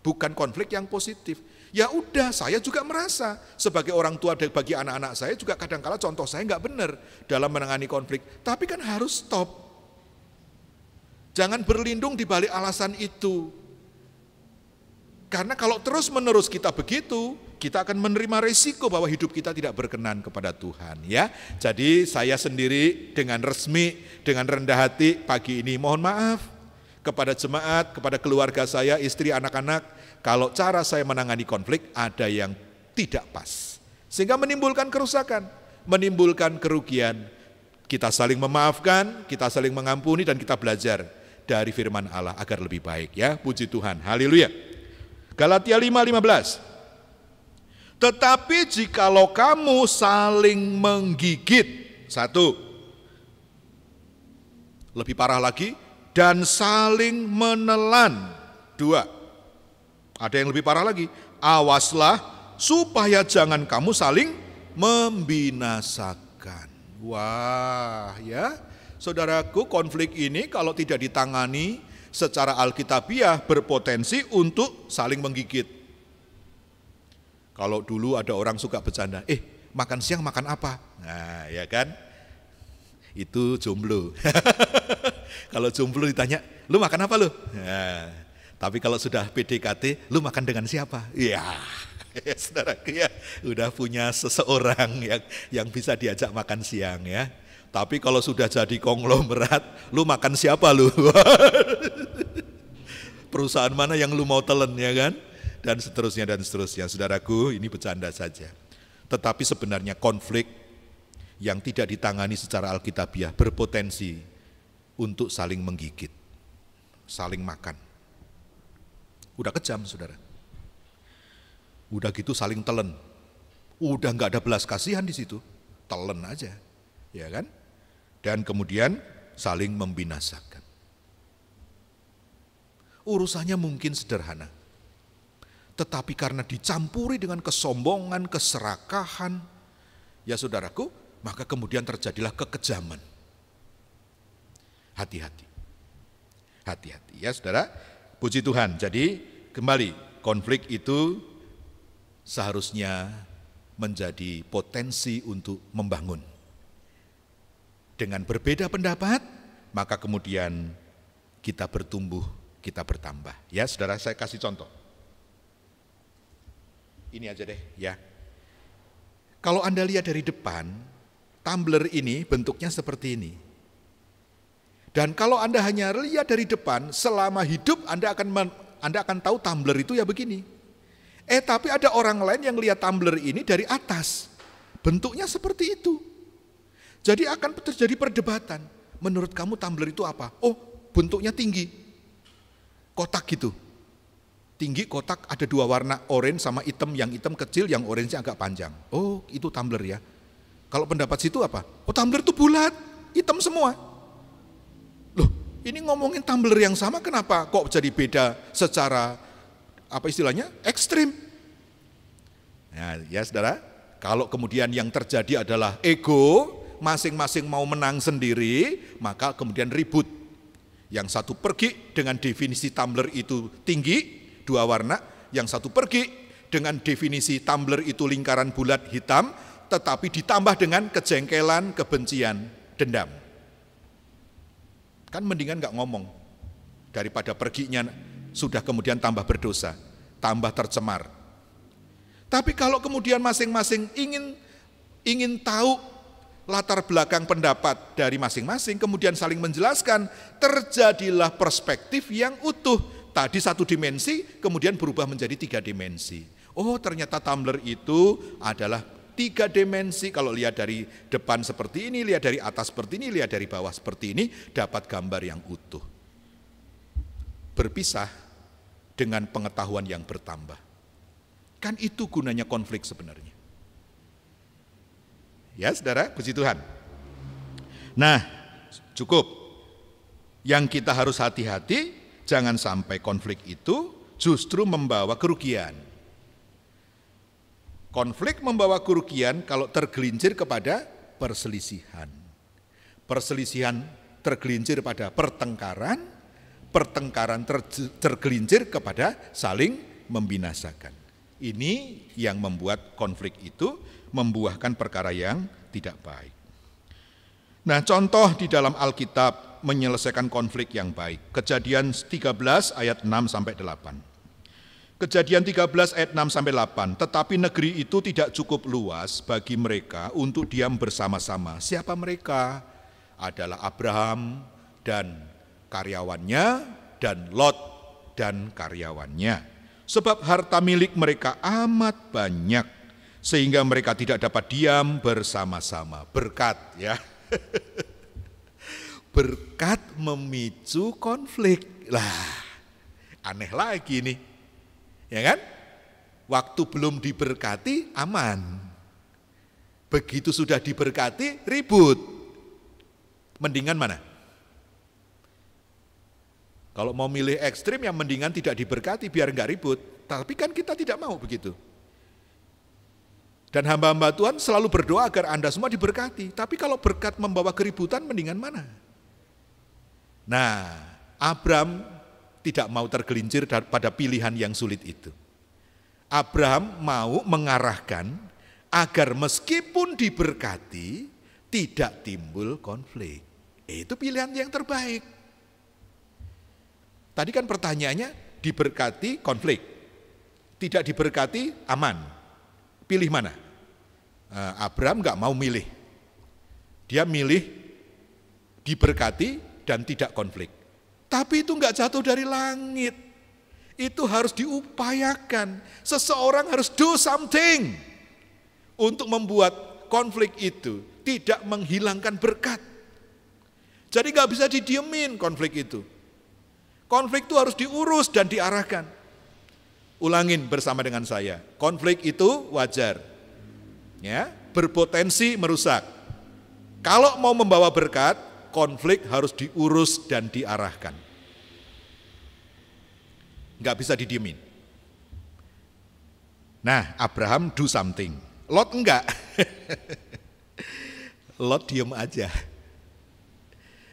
Bukan konflik yang positif. Ya udah, saya juga merasa sebagai orang tua bagi anak-anak saya juga kadang-kala contoh saya nggak benar dalam menangani konflik. Tapi kan harus stop. Jangan berlindung di balik alasan itu. Karena kalau terus-menerus kita begitu, kita akan menerima resiko bahwa hidup kita tidak berkenan kepada Tuhan, ya. Jadi saya sendiri dengan resmi, dengan rendah hati pagi ini mohon maaf kepada jemaat, kepada keluarga saya, istri, anak-anak, kalau cara saya menangani konflik ada yang tidak pas. Sehingga menimbulkan kerusakan, menimbulkan kerugian. Kita saling memaafkan, kita saling mengampuni, dan kita belajar dari firman Allah agar lebih baik, ya. Puji Tuhan, haleluya. Galatia 5:15. Tetapi jikalau kamu saling menggigit, satu, lebih parah lagi, dan saling menelan, dua, ada yang lebih parah lagi, awaslah supaya jangan kamu saling membinasakan. Wah, ya, saudaraku, konflik ini kalau tidak ditangani secara alkitabiah berpotensi untuk saling menggigit. Kalau dulu ada orang suka bercanda, makan siang makan apa? Nah ya kan, itu jomblo. Kalau jomblo ditanya, lu makan apa lu? Nah, tapi kalau sudah PDKT, lu makan dengan siapa? Ya, saudaraku ya, udah punya seseorang yang bisa diajak makan siang ya. Tapi kalau sudah jadi konglomerat, lu makan siapa lu? Perusahaan mana yang lu mau telan, ya kan? Dan seterusnya dan seterusnya. Saudaraku, ini bercanda saja. Tetapi sebenarnya konflik yang tidak ditangani secara alkitabiah berpotensi untuk saling menggigit, saling makan. Udah kejam, saudara. Udah gitu saling telen. Udah nggak ada belas kasihan di situ, telen aja, ya kan? Dan kemudian saling membinasakan. Urusannya mungkin sederhana, tetapi karena dicampuri dengan kesombongan, keserakahan, ya saudaraku, maka kemudian terjadilah kekejaman. Hati-hati, hati-hati ya saudara. Puji Tuhan. Jadi kembali, konflik itu seharusnya menjadi potensi untuk membangun. Dengan berbeda pendapat, maka kemudian kita bertumbuh, kita bertambah. Ya saudara, saya kasih contoh. Ini aja deh ya. Kalau Anda lihat dari depan, tumbler ini bentuknya seperti ini. Dan kalau Anda hanya lihat dari depan, selama hidup Anda akan tahu tumbler itu ya begini. Tapi ada orang lain yang lihat tumbler ini dari atas. Bentuknya seperti itu. Jadi akan terjadi perdebatan. Menurut kamu tumbler itu apa? Oh, bentuknya tinggi. Kotak gitu. Tinggi kotak, ada dua warna, oranye sama hitam. Yang hitam kecil, yang orange agak panjang. Oh, itu tumbler ya. Kalau pendapat situ apa? Oh, tumbler itu bulat, hitam semua. Loh, ini ngomongin tumbler yang sama, kenapa kok jadi beda secara apa istilahnya, ekstrim. Nah, ya saudara, kalau kemudian yang terjadi adalah ego, masing-masing mau menang sendiri, maka kemudian ribut. Yang satu pergi dengan definisi tumbler itu tinggi, dua warna, yang satu pergi dengan definisi tumbler itu lingkaran bulat hitam, tetapi ditambah dengan kejengkelan, kebencian, dendam. Kan mendingan nggak ngomong, daripada perginya sudah kemudian tambah berdosa, tambah tercemar. Tapi kalau kemudian masing-masing ingin tahu latar belakang pendapat dari masing-masing, kemudian saling menjelaskan, terjadilah perspektif yang utuh. Tadi satu dimensi, kemudian berubah menjadi 3 dimensi. Oh, ternyata tumbler itu adalah 3 dimensi. Kalau lihat dari depan seperti ini, lihat dari atas seperti ini, lihat dari bawah seperti ini, dapat gambar yang utuh. Berpisah dengan pengetahuan yang bertambah. Kan itu gunanya konflik sebenarnya. Ya saudara, puji Tuhan. Nah, cukup. Yang kita harus hati-hati, jangan sampai konflik itu justru membawa kerugian. Konflik membawa kerugian kalau tergelincir kepada perselisihan. Perselisihan tergelincir pada pertengkaran, pertengkaran tergelincir kepada saling membinasakan. Ini yang membuat konflik itu membuahkan perkara yang tidak baik. Nah, contoh di dalam Alkitab menyelesaikan konflik yang baik. Kejadian 13 ayat 6 sampai 8. Kejadian 13 ayat 6 sampai 8. Tetapi negeri itu tidak cukup luas bagi mereka untuk diam bersama-sama. Siapa mereka? Adalah Abraham dan karyawannya, dan Lot dan karyawannya. Sebab harta milik mereka amat banyak, sehingga mereka tidak dapat diam bersama-sama. Berkat ya. Berkat memicu konflik. Lah, aneh lagi nih. Ya kan? Waktu belum diberkati aman. Begitu sudah diberkati ribut. Mendingan mana? Kalau mau milih ekstrim, yang mendingan tidak diberkati biar enggak ribut. Tapi kan kita tidak mau begitu. Dan hamba-hamba Tuhan selalu berdoa agar Anda semua diberkati. Tapi kalau berkat membawa keributan, mendingan mana? Nah, Abraham tidak mau tergelincir pada pilihan yang sulit itu. Abraham mau mengarahkan agar meskipun diberkati, tidak timbul konflik. Itu pilihan yang terbaik. Tadi kan pertanyaannya, diberkati konflik, tidak diberkati aman. Pilih mana? Abraham nggak mau milih. Dia milih diberkati dan tidak konflik. Tapi itu nggak jatuh dari langit. Itu harus diupayakan. Seseorang harus do something untuk membuat konflik itu tidak menghilangkan berkat. Jadi nggak bisa didiemin konflik itu. Konflik itu harus diurus dan diarahkan. Ulangin bersama dengan saya. Konflik itu wajar. Ya, berpotensi merusak. Kalau mau membawa berkat, konflik harus diurus dan diarahkan. Enggak bisa didiemin. Nah, Abraham do something. Lot enggak. Lot diem aja.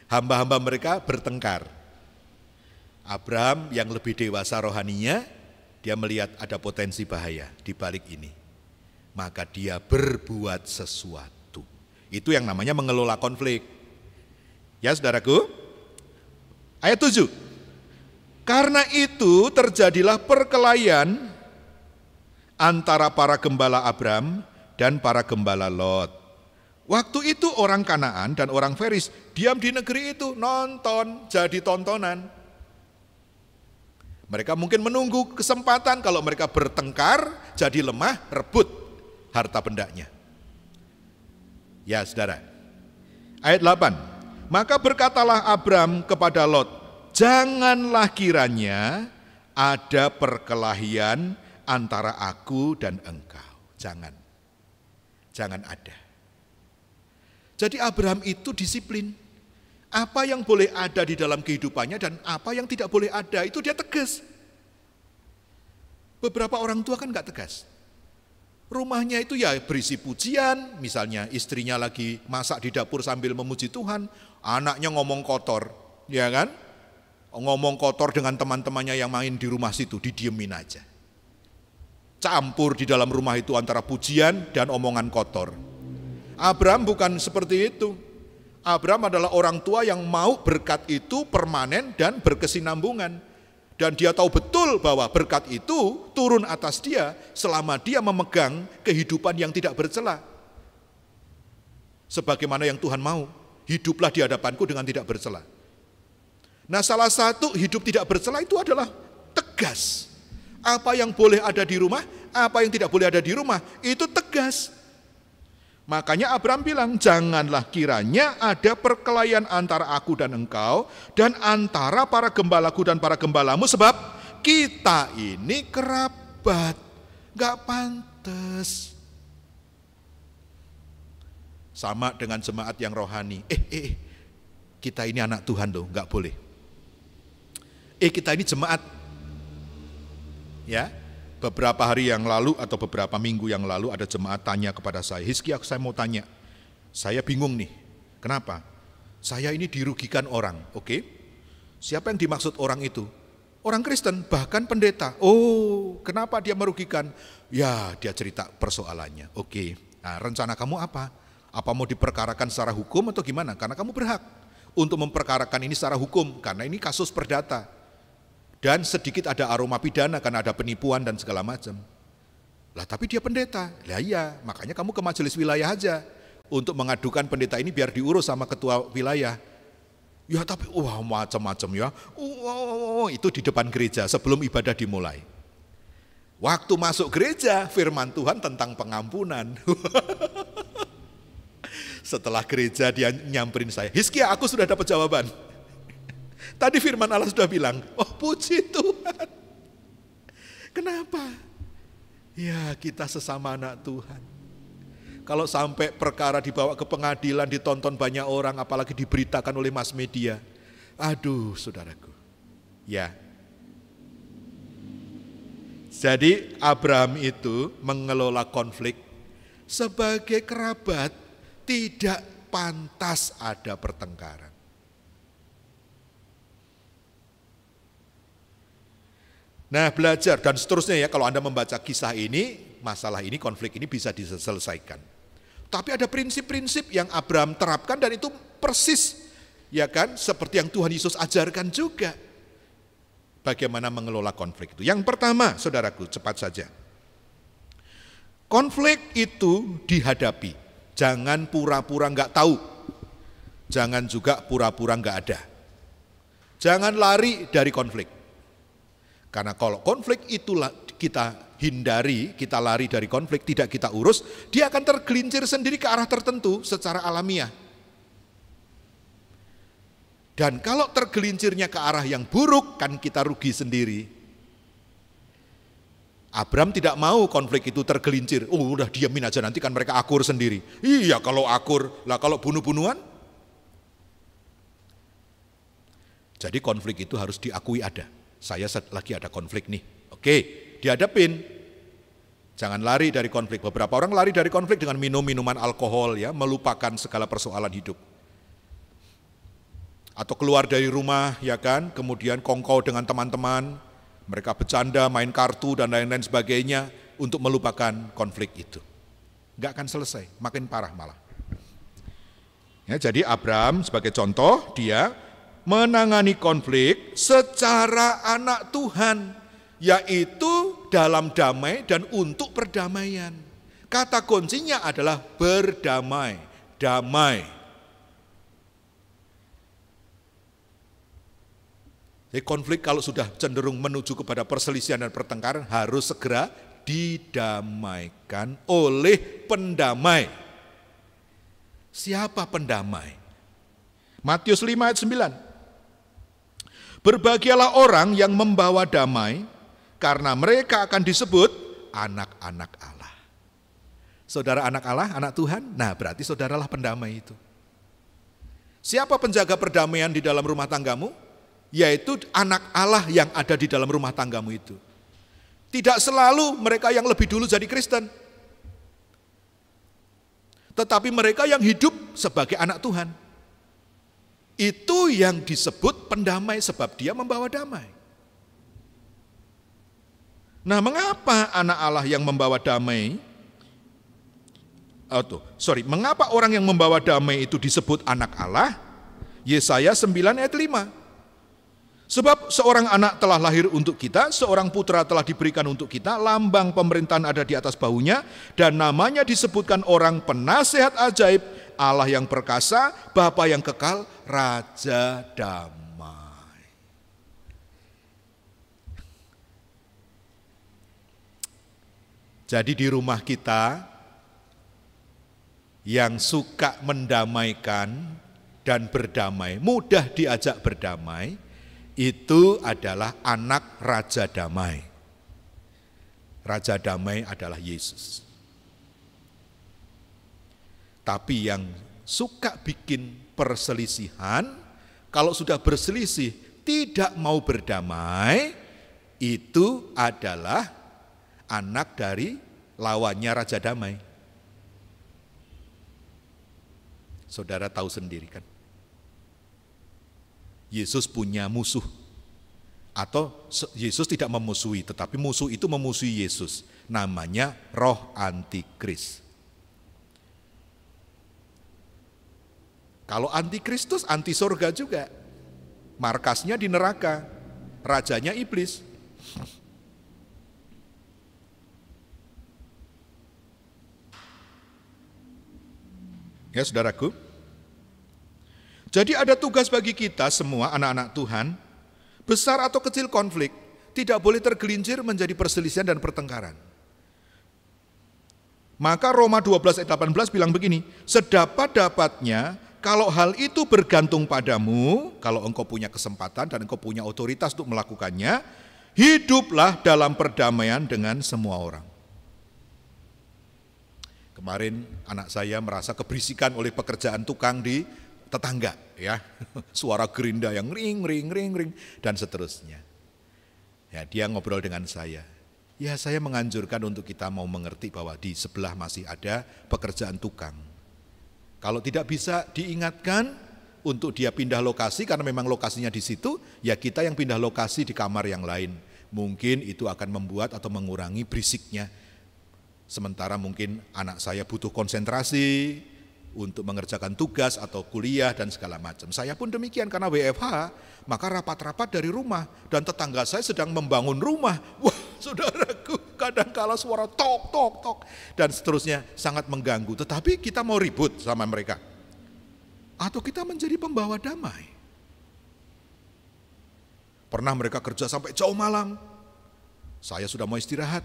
Hamba-hamba mereka bertengkar. Abraham yang lebih dewasa rohaninya, dia melihat ada potensi bahaya di balik ini. Maka dia berbuat sesuatu. Itu yang namanya mengelola konflik. Ya saudaraku. Ayat 7. Karena itu terjadilah perkelahian antara para gembala Abram dan para gembala Lot. Waktu itu orang Kanaan dan orang Feris diam di negeri itu, nonton, jadi tontonan. Mereka mungkin menunggu kesempatan kalau mereka bertengkar, jadi lemah, rebut harta bendanya. Ya saudara. Ayat 8. Maka berkatalah Abram kepada Lot, janganlah kiranya ada perkelahian antara aku dan engkau. Jangan ada. Jadi Abraham itu disiplin. Apa yang boleh ada di dalam kehidupannya dan apa yang tidak boleh ada, itu dia tegas. Beberapa orang tua kan gak tegas. Rumahnya itu ya berisi pujian, misalnya istrinya lagi masak di dapur sambil memuji Tuhan, anaknya ngomong kotor, ya kan? Ngomong kotor dengan teman-temannya yang main di rumah situ, didiemin aja. Campur di dalam rumah itu antara pujian dan omongan kotor. Abraham bukan seperti itu. Abraham adalah orang tua yang mau berkat itu permanen dan berkesinambungan. Dan dia tahu betul bahwa berkat itu turun atas dia selama dia memegang kehidupan yang tidak bercela. Sebagaimana yang Tuhan mau, hiduplah di hadapanku dengan tidak bercela. Nah, salah satu hidup tidak bercela itu adalah tegas. Apa yang boleh ada di rumah, apa yang tidak boleh ada di rumah, itu tegas. Makanya Abraham bilang, janganlah kiranya ada perkelahian antara aku dan engkau, dan antara para gembalaku dan para gembalamu, sebab kita ini kerabat, gak pantas. Sama dengan jemaat yang rohani, kita ini anak Tuhan loh, gak boleh. Kita ini jemaat, ya. Beberapa hari yang lalu atau beberapa minggu yang lalu ada jemaat tanya kepada saya, Hizkia, saya mau tanya, saya bingung nih, kenapa? Saya ini dirugikan orang, oke? Siapa yang dimaksud orang itu? Orang Kristen, bahkan pendeta. Oh, kenapa dia merugikan? Ya, dia cerita persoalannya, oke. Nah, rencana kamu apa? Apa mau diperkarakan secara hukum atau gimana? Karena kamu berhak untuk memperkarakan ini secara hukum, karena ini kasus perdata. Dan sedikit ada aroma pidana karena ada penipuan dan segala macam. Lah tapi dia pendeta. Lah iya, makanya kamu ke majelis wilayah aja untuk mengadukan pendeta ini biar diurus sama ketua wilayah. Ya tapi wah macam-macam ya. Itu di depan gereja sebelum ibadah dimulai. Waktu masuk gereja, firman Tuhan tentang pengampunan. Setelah gereja dia nyamperin saya, Hizkia, aku sudah dapat jawaban. Tadi firman Allah sudah bilang, oh puji Tuhan. Kenapa? Ya kita sesama anak Tuhan. Kalau sampai perkara dibawa ke pengadilan, ditonton banyak orang, apalagi diberitakan oleh mass media. Aduh saudaraku. Ya. Jadi Abraham itu mengelola konflik sebagai kerabat, tidak pantas ada pertengkaran. Nah belajar dan seterusnya ya, kalau Anda membaca kisah ini, masalah ini, konflik ini bisa diselesaikan. Tapi ada prinsip-prinsip yang Abraham terapkan dan itu persis ya kan, seperti yang Tuhan Yesus ajarkan juga. Bagaimana mengelola konflik itu. Yang pertama saudaraku, cepat saja. Konflik itu dihadapi, jangan pura-pura nggak tahu. Jangan juga pura-pura nggak ada. Jangan lari dari konflik. Karena kalau konflik itulah kita hindari, kita lari dari konflik, tidak kita urus, dia akan tergelincir sendiri ke arah tertentu secara alamiah. Dan kalau tergelincirnya ke arah yang buruk, kan kita rugi sendiri. Abram tidak mau konflik itu tergelincir. Oh, udah diamin aja, nanti kan mereka akur sendiri. Iya, kalau akur, lah kalau bunuh-bunuhan. Jadi konflik itu harus diakui ada. Saya lagi ada konflik nih. Oke, dihadapin. Jangan lari dari konflik. Beberapa orang lari dari konflik dengan minum minuman alkohol, ya, melupakan segala persoalan hidup. Atau keluar dari rumah, ya kan, kemudian kongkow dengan teman-teman, mereka bercanda, main kartu dan lain-lain sebagainya untuk melupakan konflik itu. Enggak akan selesai, makin parah malah. Ya, jadi Abram sebagai contoh, dia menangani konflik secara anak Tuhan, yaitu dalam damai dan untuk perdamaian. Kata kuncinya adalah berdamai, damai. Jadi konflik kalau sudah cenderung menuju kepada perselisihan dan pertengkaran harus segera didamaikan oleh pendamai. Siapa pendamai? Matius 5 ayat 9. Berbahagialah orang yang membawa damai, karena mereka akan disebut anak-anak Allah. Saudara anak Allah, anak Tuhan, nah berarti saudaralah pendamai itu. Siapa penjaga perdamaian di dalam rumah tanggamu? Yaitu anak Allah yang ada di dalam rumah tanggamu itu. Tidak selalu mereka yang lebih dulu jadi Kristen, tetapi mereka yang hidup sebagai anak Tuhan. Itu yang disebut pendamai sebab dia membawa damai. Nah, mengapa anak Allah yang membawa damai? Mengapa orang yang membawa damai itu disebut anak Allah? Yesaya 9 ayat 5. Sebab seorang anak telah lahir untuk kita, seorang putra telah diberikan untuk kita, lambang pemerintahan ada di atas bahunya, dan namanya disebutkan orang penasihat ajaib, Allah yang perkasa, Bapa yang kekal, Raja damai. Jadi di rumah kita yang suka mendamaikan dan berdamai, mudah diajak berdamai, itu adalah anak Raja Damai. Raja Damai adalah Yesus. Tapi yang suka bikin perselisihan, kalau sudah berselisih tidak mau berdamai, itu adalah anak dari lawannya Raja Damai. Saudara tahu sendiri kan? Yesus punya musuh, atau Yesus tidak memusuhi, tetapi musuh itu memusuhi Yesus, namanya roh antikris. Kalau antikristus anti surga juga, markasnya di neraka, rajanya iblis. Ya saudaraku, jadi ada tugas bagi kita semua anak-anak Tuhan, besar atau kecil konflik, tidak boleh tergelincir menjadi perselisihan dan pertengkaran. Maka Roma 12 ayat 18 bilang begini, sedapat-dapatnya kalau hal itu bergantung padamu, kalau engkau punya kesempatan dan engkau punya otoritas untuk melakukannya, hiduplah dalam perdamaian dengan semua orang. Kemarin anak saya merasa keberisikan oleh pekerjaan tukang di tetangga, ya, suara gerinda yang ring dan seterusnya. Ya, dia ngobrol dengan saya. Ya, saya menganjurkan untuk kita mau mengerti bahwa di sebelah masih ada pekerjaan tukang. Kalau tidak bisa diingatkan untuk dia pindah lokasi karena memang lokasinya di situ, ya kita yang pindah lokasi di kamar yang lain. Mungkin itu akan membuat atau mengurangi berisiknya. Sementara mungkin anak saya butuh konsentrasi untuk mengerjakan tugas atau kuliah dan segala macam. Saya pun demikian karena WFH, maka rapat-rapat dari rumah dan tetangga saya sedang membangun rumah. Wah, saudaraku, kadang-kala suara tok dan seterusnya sangat mengganggu. Tetapi kita mau ribut sama mereka. Atau kita menjadi pembawa damai. Pernah mereka kerja sampai jauh malam. Saya sudah mau istirahat.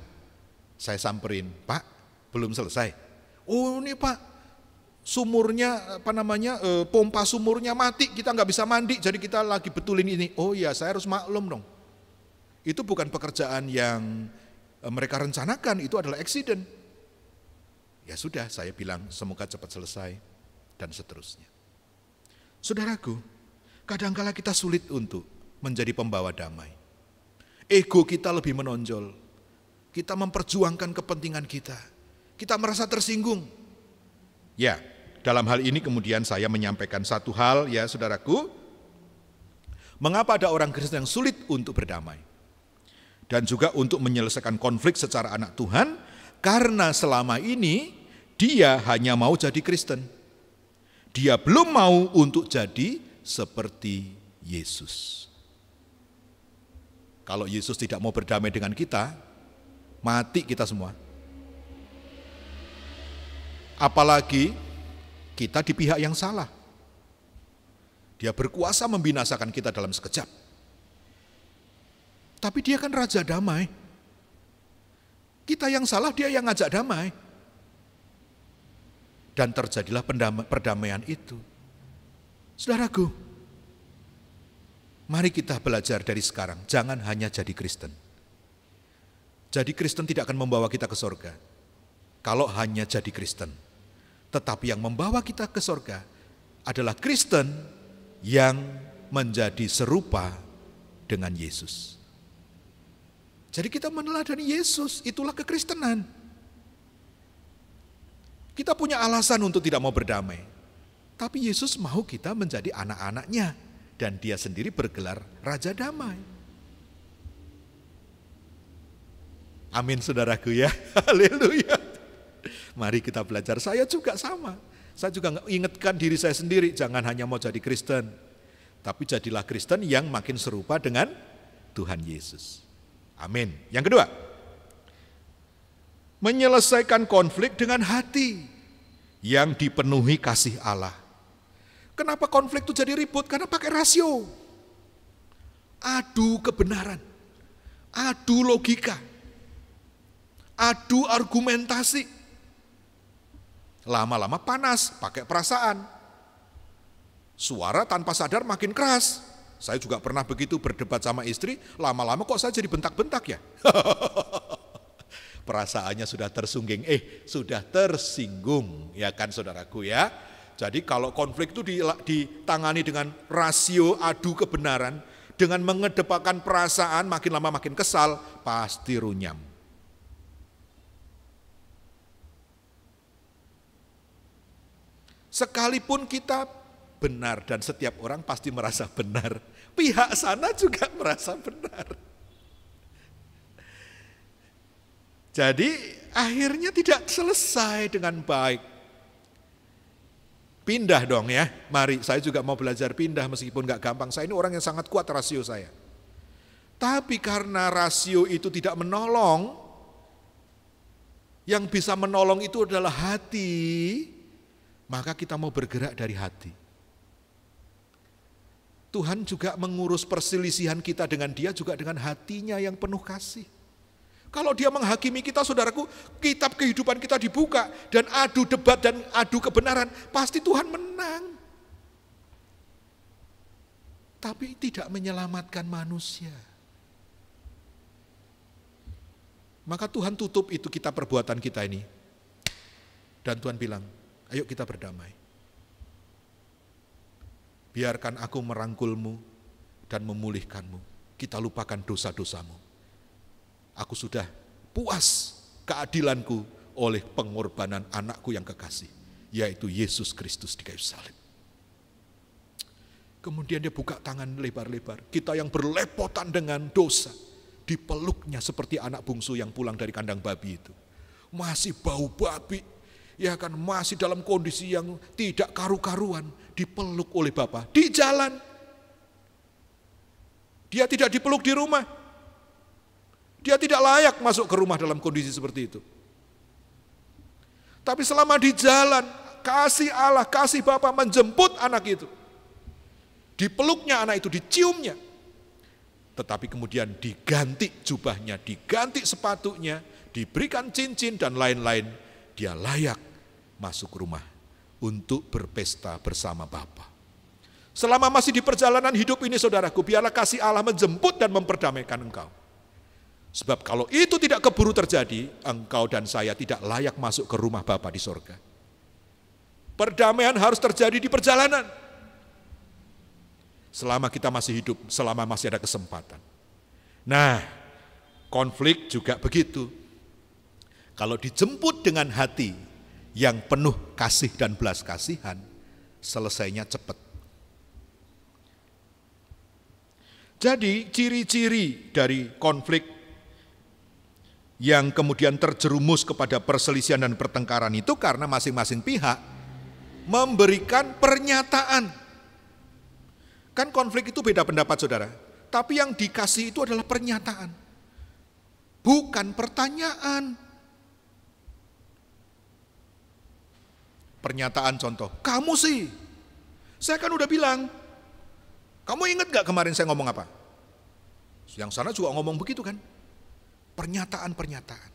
Saya samperin, Pak, belum selesai. Oh, ini Pak, sumurnya pompa sumurnya mati, kita nggak bisa mandi, jadi kita lagi betulin ini. Oh iya, saya harus maklum dong. Itu bukan pekerjaan yang mereka rencanakan itu adalah accident. Ya sudah, saya bilang semoga cepat selesai dan seterusnya. Saudaraku, kadangkala kita sulit untuk menjadi pembawa damai. Ego kita lebih menonjol. Kita memperjuangkan kepentingan kita. Kita merasa tersinggung. Ya, dalam hal ini kemudian saya menyampaikan satu hal ya saudaraku. Mengapa ada orang Kristen yang sulit untuk berdamai? Dan juga untuk menyelesaikan konflik secara anak Tuhan, karena selama ini dia hanya mau jadi Kristen. Dia belum mau untuk jadi seperti Yesus. Kalau Yesus tidak mau berdamai dengan kita, mati kita semua. Apalagi kita di pihak yang salah. Dia berkuasa membinasakan kita dalam sekejap. Tapi dia kan Raja Damai. Kita yang salah, dia yang ngajak damai. Dan terjadilah perdamaian itu. Saudaraku, mari kita belajar dari sekarang, jangan hanya jadi Kristen. Jadi Kristen tidak akan membawa kita ke surga, kalau hanya jadi Kristen. Tetapi yang membawa kita ke surga adalah Kristen yang menjadi serupa dengan Yesus. Jadi kita meneladani Yesus, itulah kekristenan. Kita punya alasan untuk tidak mau berdamai. Tapi Yesus mau kita menjadi anak-anaknya. Dan dia sendiri bergelar Raja Damai. Amin saudaraku ya. Haleluya. Mari kita belajar. Saya juga sama. Saya juga ingatkan diri saya sendiri. Jangan hanya mau jadi Kristen. Tapi jadilah Kristen yang makin serupa dengan Tuhan Yesus. Amin. Yang kedua, menyelesaikan konflik dengan hati yang dipenuhi kasih Allah. Kenapa konflik itu jadi ribut? Karena pakai rasio. Adu kebenaran, adu logika, adu argumentasi. Lama-lama panas, pakai perasaan. Suara tanpa sadar makin keras. Saya juga pernah begitu berdebat sama istri, lama-lama kok saya jadi bentak-bentak ya. Perasaannya sudah sudah tersinggung, ya kan saudaraku ya. Jadi kalau konflik itu ditangani dengan rasio adu kebenaran, dengan mengedepankan perasaan, makin lama makin kesal, pasti runyam. Sekalipun kita benar dan setiap orang pasti merasa benar, pihak sana juga merasa benar. Jadi akhirnya tidak selesai dengan baik. Pindah dong ya, mari saya juga mau belajar pindah meskipun gak gampang. Saya ini orang yang sangat kuat rasio saya. Tapi karena rasio itu tidak menolong, yang bisa menolong itu adalah hati, maka kita mau bergerak dari hati. Tuhan juga mengurus perselisihan kita dengan dia juga dengan hatinya yang penuh kasih. Kalau dia menghakimi kita, saudaraku, kitab kehidupan kita dibuka dan adu debat dan adu kebenaran, pasti Tuhan menang. Tapi tidak menyelamatkan manusia. Maka Tuhan tutup itu kita perbuatan kita ini. Dan Tuhan bilang, ayo kita berdamai. Biarkan aku merangkulmu dan memulihkanmu. Kita lupakan dosa-dosamu. Aku sudah puas keadilanku oleh pengorbanan anakku yang kekasih, yaitu Yesus Kristus di kayu salib. Kemudian dia buka tangan lebar-lebar. Kita yang berlepotan dengan dosa, dipeluknya seperti anak bungsu yang pulang dari kandang babi itu. Masih bau babi, ya kan, masih dalam kondisi yang tidak karu-karuan, dipeluk oleh Bapa di jalan. Dia tidak dipeluk di rumah. Dia tidak layak masuk ke rumah dalam kondisi seperti itu. Tapi selama di jalan, kasih Allah, kasih Bapa menjemput anak itu. Dipeluknya anak itu, diciumnya. Tetapi kemudian diganti jubahnya, diganti sepatunya, diberikan cincin dan lain-lain. Dia layak masuk rumah untuk berpesta bersama Bapa. Selama masih di perjalanan hidup ini saudaraku, biarlah kasih Allah menjemput dan memperdamaikan engkau. Sebab kalau itu tidak keburu terjadi, engkau dan saya tidak layak masuk ke rumah Bapa di sorga. Perdamaian harus terjadi di perjalanan. Selama kita masih hidup, selama masih ada kesempatan. Nah, konflik juga begitu. Kalau dijemput dengan hati yang penuh kasih dan belas kasihan, selesainya cepat. Jadi ciri-ciri dari konflik yang kemudian terjerumus kepada perselisihan dan pertengkaran itu karena masing-masing pihak memberikan pernyataan. Kan konflik itu beda pendapat saudara, tapi yang dikasih itu adalah pernyataan, bukan pertanyaan. Pernyataan contoh, kamu sih, saya kan udah bilang, kamu ingat gak kemarin saya ngomong apa? Yang sana juga ngomong begitu kan? Pernyataan-pernyataan.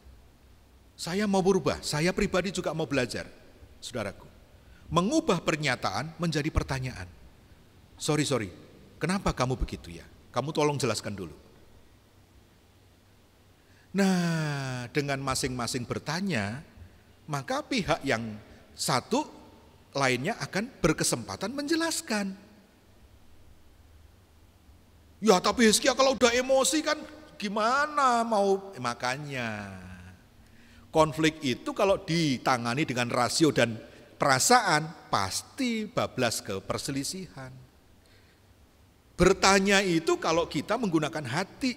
Saya mau berubah, saya pribadi juga mau belajar, saudaraku. Mengubah pernyataan menjadi pertanyaan. Sorry, kenapa kamu begitu ya? Kamu tolong jelaskan dulu. Nah, dengan masing-masing bertanya, maka pihak yang satu lainnya akan berkesempatan menjelaskan. Ya tapi Hizkia kalau udah emosi kan gimana mau, makanya konflik itu kalau ditangani dengan rasio dan perasaan pasti bablas ke perselisihan. Bertanya itu kalau kita menggunakan hati.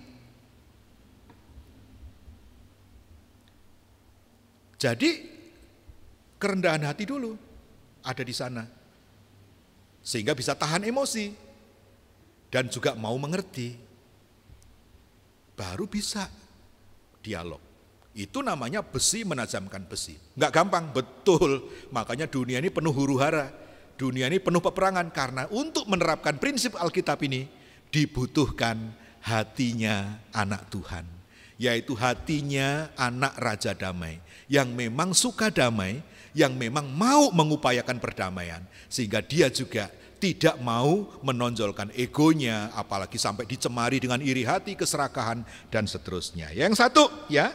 Jadi kerendahan hati dulu ada di sana. Sehingga bisa tahan emosi dan juga mau mengerti. Baru bisa dialog. Itu namanya besi menajamkan besi. Enggak gampang, betul. Makanya dunia ini penuh huru-hara. Dunia ini penuh peperangan karena untuk menerapkan prinsip Alkitab ini dibutuhkan hatinya anak Tuhan. Yaitu hatinya anak Raja Damai yang memang suka damai, yang memang mau mengupayakan perdamaian, sehingga dia juga tidak mau menonjolkan egonya, apalagi sampai dicemari dengan iri hati, keserakahan, dan seterusnya. Yang satu, ya,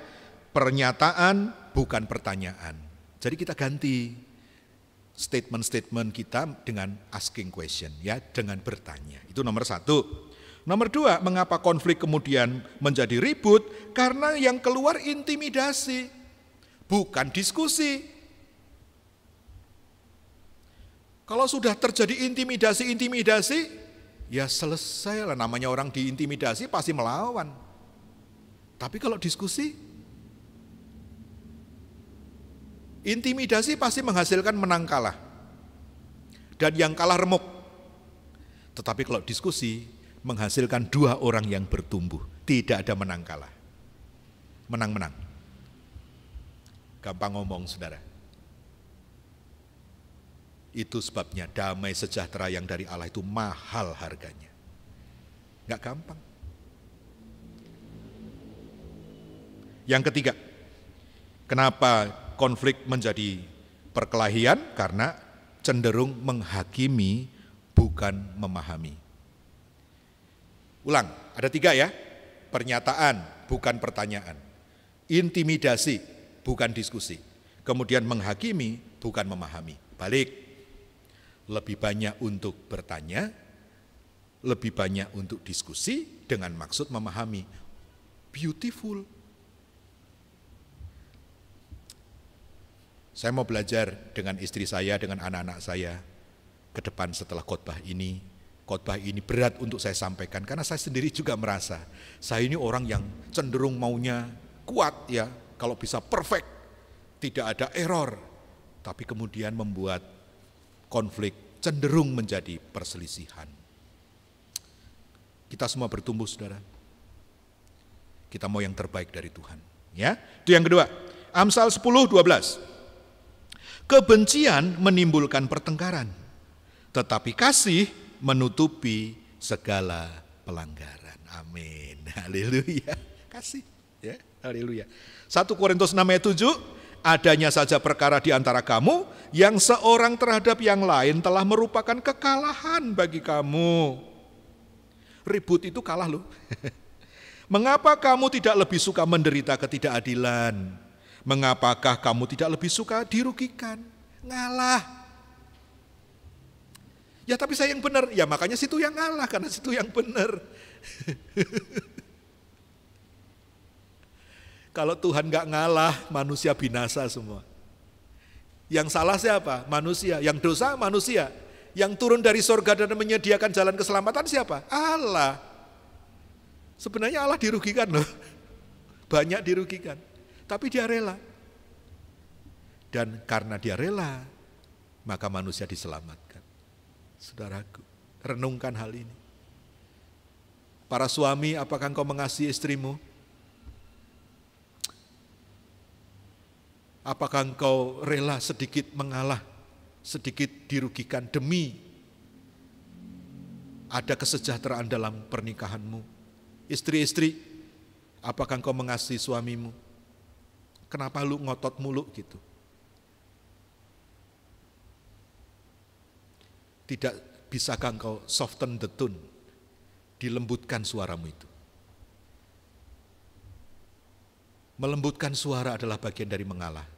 pernyataan bukan pertanyaan. Jadi kita ganti statement-statement kita dengan asking question, ya, dengan bertanya. Itu nomor satu. Nomor dua, mengapa konflik kemudian menjadi ribut? Karena yang keluar intimidasi, bukan diskusi. Kalau sudah terjadi intimidasi, ya selesai lah, namanya orang diintimidasi pasti melawan. Tapi kalau diskusi, intimidasi pasti menghasilkan menang kalah. Dan yang kalah remuk. Tetapi kalau diskusi, menghasilkan dua orang yang bertumbuh. Tidak ada menang kalah. Menang-menang. Gampang ngomong saudara. Itu sebabnya damai sejahtera yang dari Allah itu mahal harganya. Gak gampang. Yang ketiga, kenapa konflik menjadi perkelahian? Karena cenderung menghakimi bukan memahami. Ulang, ada tiga ya. Pernyataan bukan pertanyaan. Intimidasi bukan diskusi. Kemudian menghakimi bukan memahami. Balik. Lebih banyak untuk bertanya, lebih banyak untuk diskusi dengan maksud memahami. Beautiful. Saya mau belajar dengan istri saya, dengan anak-anak saya ke depan setelah khotbah ini. Khotbah ini berat untuk saya sampaikan karena saya sendiri juga merasa saya ini orang yang cenderung maunya kuat ya, kalau bisa perfect, tidak ada error, tapi kemudian membuat konflik cenderung menjadi perselisihan. Kita semua bertumbuh saudara. Kita mau yang terbaik dari Tuhan, ya. Itu yang kedua. Amsal 10:12. Kebencian menimbulkan pertengkaran, tetapi kasih menutupi segala pelanggaran. Amin. Haleluya. Kasih, ya. Haleluya. 1 Korintus 6 ayat 7, adanya saja perkara di antara kamu yang seorang terhadap yang lain telah merupakan kekalahan bagi kamu. Ribut itu kalah loh. Mengapa kamu tidak lebih suka menderita ketidakadilan? Mengapakah kamu tidak lebih suka dirugikan? Ngalah. Ya tapi saya yang benar, ya makanya situ yang ngalah karena situ yang benar. Kalau Tuhan gak ngalah, manusia binasa semua. Yang salah siapa? Manusia. Yang dosa manusia. Yang turun dari sorga dan menyediakan jalan keselamatan siapa? Allah. Sebenarnya Allah dirugikan loh. Banyak dirugikan. Tapi dia rela. Dan karena dia rela, maka manusia diselamatkan. Saudaraku, renungkan hal ini. Para suami, apakah engkau mengasihi istrimu? Apakah engkau rela sedikit mengalah, sedikit dirugikan demi ada kesejahteraan dalam pernikahanmu? Istri-istri, apakah engkau mengasihi suamimu? Kenapa lu ngotot mulu gitu? Tidak bisakah engkau soften the tone, dilembutkan suaramu itu? Melembutkan suara adalah bagian dari mengalah.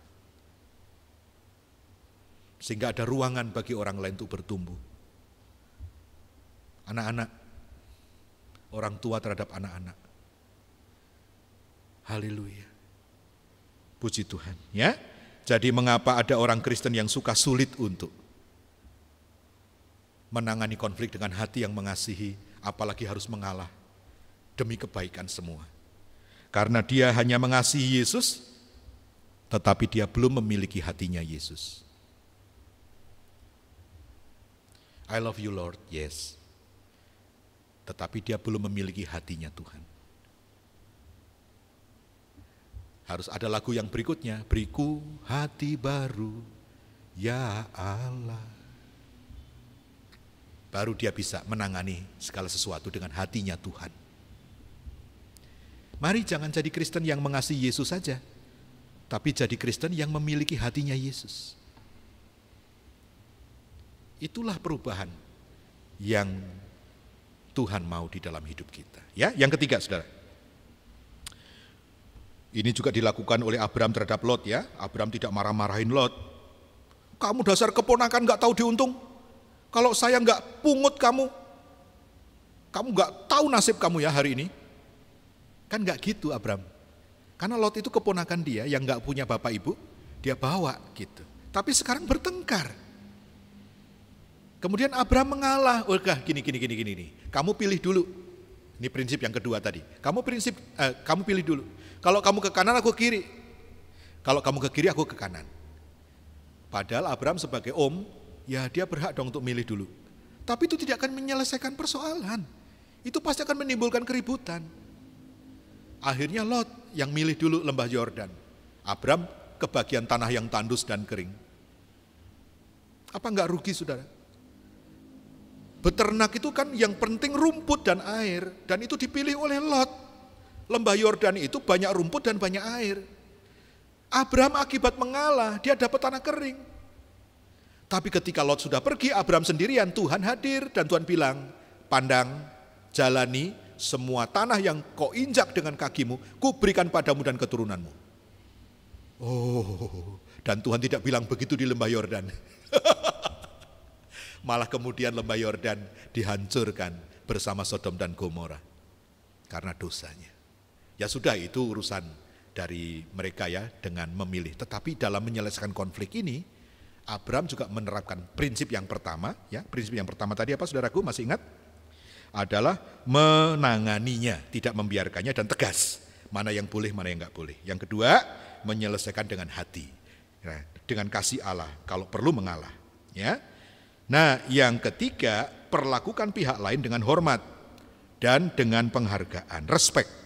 Sehingga ada ruangan bagi orang lain untuk bertumbuh. Anak-anak, orang tua terhadap anak-anak. Haleluya. Puji Tuhan, ya. Jadi mengapa ada orang Kristen yang suka sulit untuk menangani konflik dengan hati yang mengasihi, apalagi harus mengalah demi kebaikan semua. Karena dia hanya mengasihi Yesus, tetapi dia belum memiliki hatinya Yesus. I love you Lord, yes. Tetapi dia belum memiliki hatinya Tuhan. Harus ada lagu yang berikutnya, beriku hati baru, ya Allah. Baru dia bisa menangani segala sesuatu dengan hatinya Tuhan. Mari jangan jadi Kristen yang mengasihi Yesus saja, tapi jadi Kristen yang memiliki hatinya Yesus. Itulah perubahan yang Tuhan mau di dalam hidup kita. Ya, yang ketiga, saudara. Ini juga dilakukan oleh Abraham terhadap Lot ya. Abraham tidak marah-marahin Lot. Kamu dasar keponakan gak tahu diuntung. Kalau saya gak pungut kamu gak tahu nasib kamu ya hari ini. Kan gak gitu Abraham. Karena Lot itu keponakan dia yang gak punya bapak ibu, dia bawa gitu. Tapi sekarang bertengkar. Kemudian Abraham mengalah, gini. Kamu pilih dulu. Ini prinsip yang kedua tadi. Kamu pilih dulu. Kalau kamu ke kanan, aku ke kiri. Kalau kamu ke kiri, aku ke kanan. Padahal Abraham sebagai om, ya dia berhak dong untuk milih dulu. Tapi itu tidak akan menyelesaikan persoalan. Itu pasti akan menimbulkan keributan. Akhirnya Lot yang milih dulu lembah Yordan. Abraham ke bagian tanah yang tandus dan kering. Apa enggak rugi saudara? Beternak itu kan yang penting rumput dan air. Dan itu dipilih oleh Lot. Lembah Yordan itu banyak rumput dan banyak air. Abraham akibat mengalah, dia dapat tanah kering. Tapi ketika Lot sudah pergi, Abraham sendirian, Tuhan hadir dan Tuhan bilang, pandang, jalani semua tanah yang kau injak dengan kakimu, ku berikan padamu dan keturunanmu. Oh, dan Tuhan tidak bilang begitu di lembah Yordan. Malah kemudian lembah Yordan dihancurkan bersama Sodom dan Gomora karena dosanya. Ya sudah, itu urusan dari mereka ya dengan memilih. Tetapi dalam menyelesaikan konflik ini, Abraham juga menerapkan prinsip yang pertama. Ya, prinsip yang pertama tadi apa saudaraku, masih ingat? Adalah menanganinya, tidak membiarkannya dan tegas. Mana yang boleh, mana yang enggak boleh. Yang kedua, menyelesaikan dengan hati. Ya, dengan kasih Allah, kalau perlu mengalah. Ya. Nah, yang ketiga, perlakukan pihak lain dengan hormat dan dengan penghargaan, respect.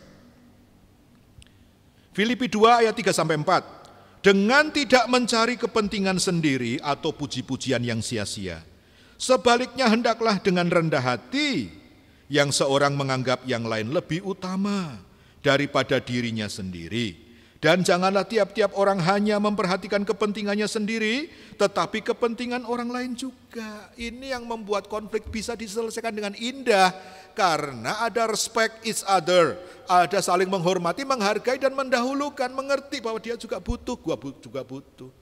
Filipi 2 ayat 3-4. Dengan tidak mencari kepentingan sendiri atau puji-pujian yang sia-sia. Sebaliknya hendaklah dengan rendah hati yang seorang menganggap yang lain lebih utama daripada dirinya sendiri. Dan janganlah tiap-tiap orang hanya memperhatikan kepentingannya sendiri, tetapi kepentingan orang lain juga. Ini yang membuat konflik bisa diselesaikan dengan indah, karena ada respect each other, ada saling menghormati, menghargai dan mendahulukan, mengerti bahwa dia juga butuh, gua juga butuh.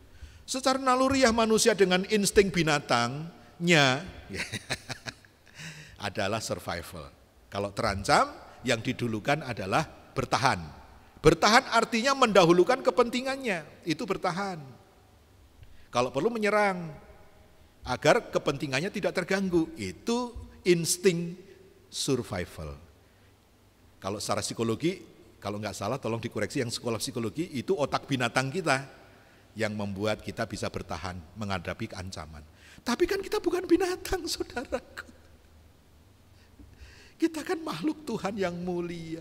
Secara naluriah manusia dengan insting binatangnya adalah survival. Kalau terancam, yang didulukan adalah bertahan. Bertahan artinya mendahulukan kepentingannya, itu bertahan. Kalau perlu menyerang, agar kepentingannya tidak terganggu, itu insting survival. Kalau secara psikologi, kalau nggak salah tolong dikoreksi yang sekolah psikologi, itu otak binatang kita yang membuat kita bisa bertahan menghadapi ancaman. Tapi kan kita bukan binatang, saudaraku. Kita kan makhluk Tuhan yang mulia.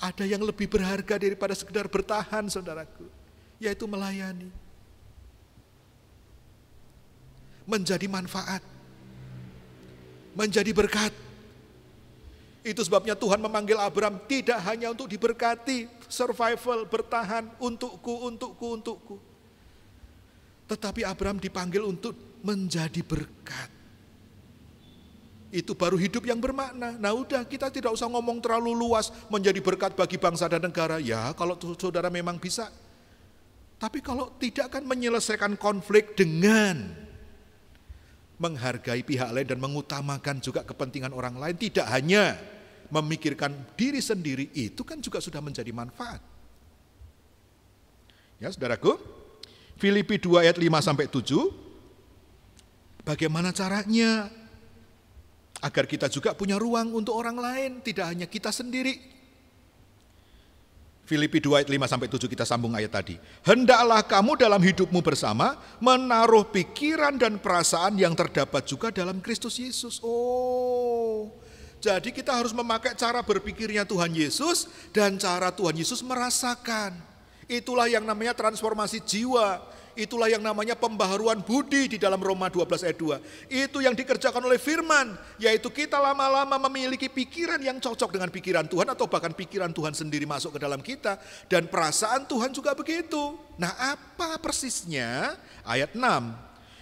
Ada yang lebih berharga daripada sekedar bertahan, saudaraku, yaitu melayani. Menjadi manfaat. Menjadi berkat. Itu sebabnya Tuhan memanggil Abraham tidak hanya untuk diberkati, survival, bertahan, untukku. Tetapi Abraham dipanggil untuk menjadi berkat. Itu baru hidup yang bermakna. Nah udah, kita tidak usah ngomong terlalu luas, menjadi berkat bagi bangsa dan negara. Ya kalau saudara memang bisa. Tapi kalau tidak, kan menyelesaikan konflik dengan menghargai pihak lain dan mengutamakan juga kepentingan orang lain. Tidak hanya memikirkan diri sendiri, itu kan juga sudah menjadi manfaat. Ya saudaraku, Filipi 2 ayat 5-7. Bagaimana caranya? Agar kita juga punya ruang untuk orang lain, tidak hanya kita sendiri. Filipi 2 ayat 5-7 kita sambung ayat tadi. Hendaklah kamu dalam hidupmu bersama menaruh pikiran dan perasaan yang terdapat juga dalam Kristus Yesus. Oh, jadi kita harus memakai cara berpikirnya Tuhan Yesus dan cara Tuhan Yesus merasakan. Itulah yang namanya transformasi jiwa. Itulah yang namanya pembaharuan budi di dalam Roma 12 ayat 2. Itu yang dikerjakan oleh firman, yaitu kita lama-lama memiliki pikiran yang cocok dengan pikiran Tuhan, atau bahkan pikiran Tuhan sendiri masuk ke dalam kita, dan perasaan Tuhan juga begitu. Nah apa persisnya? Ayat 6,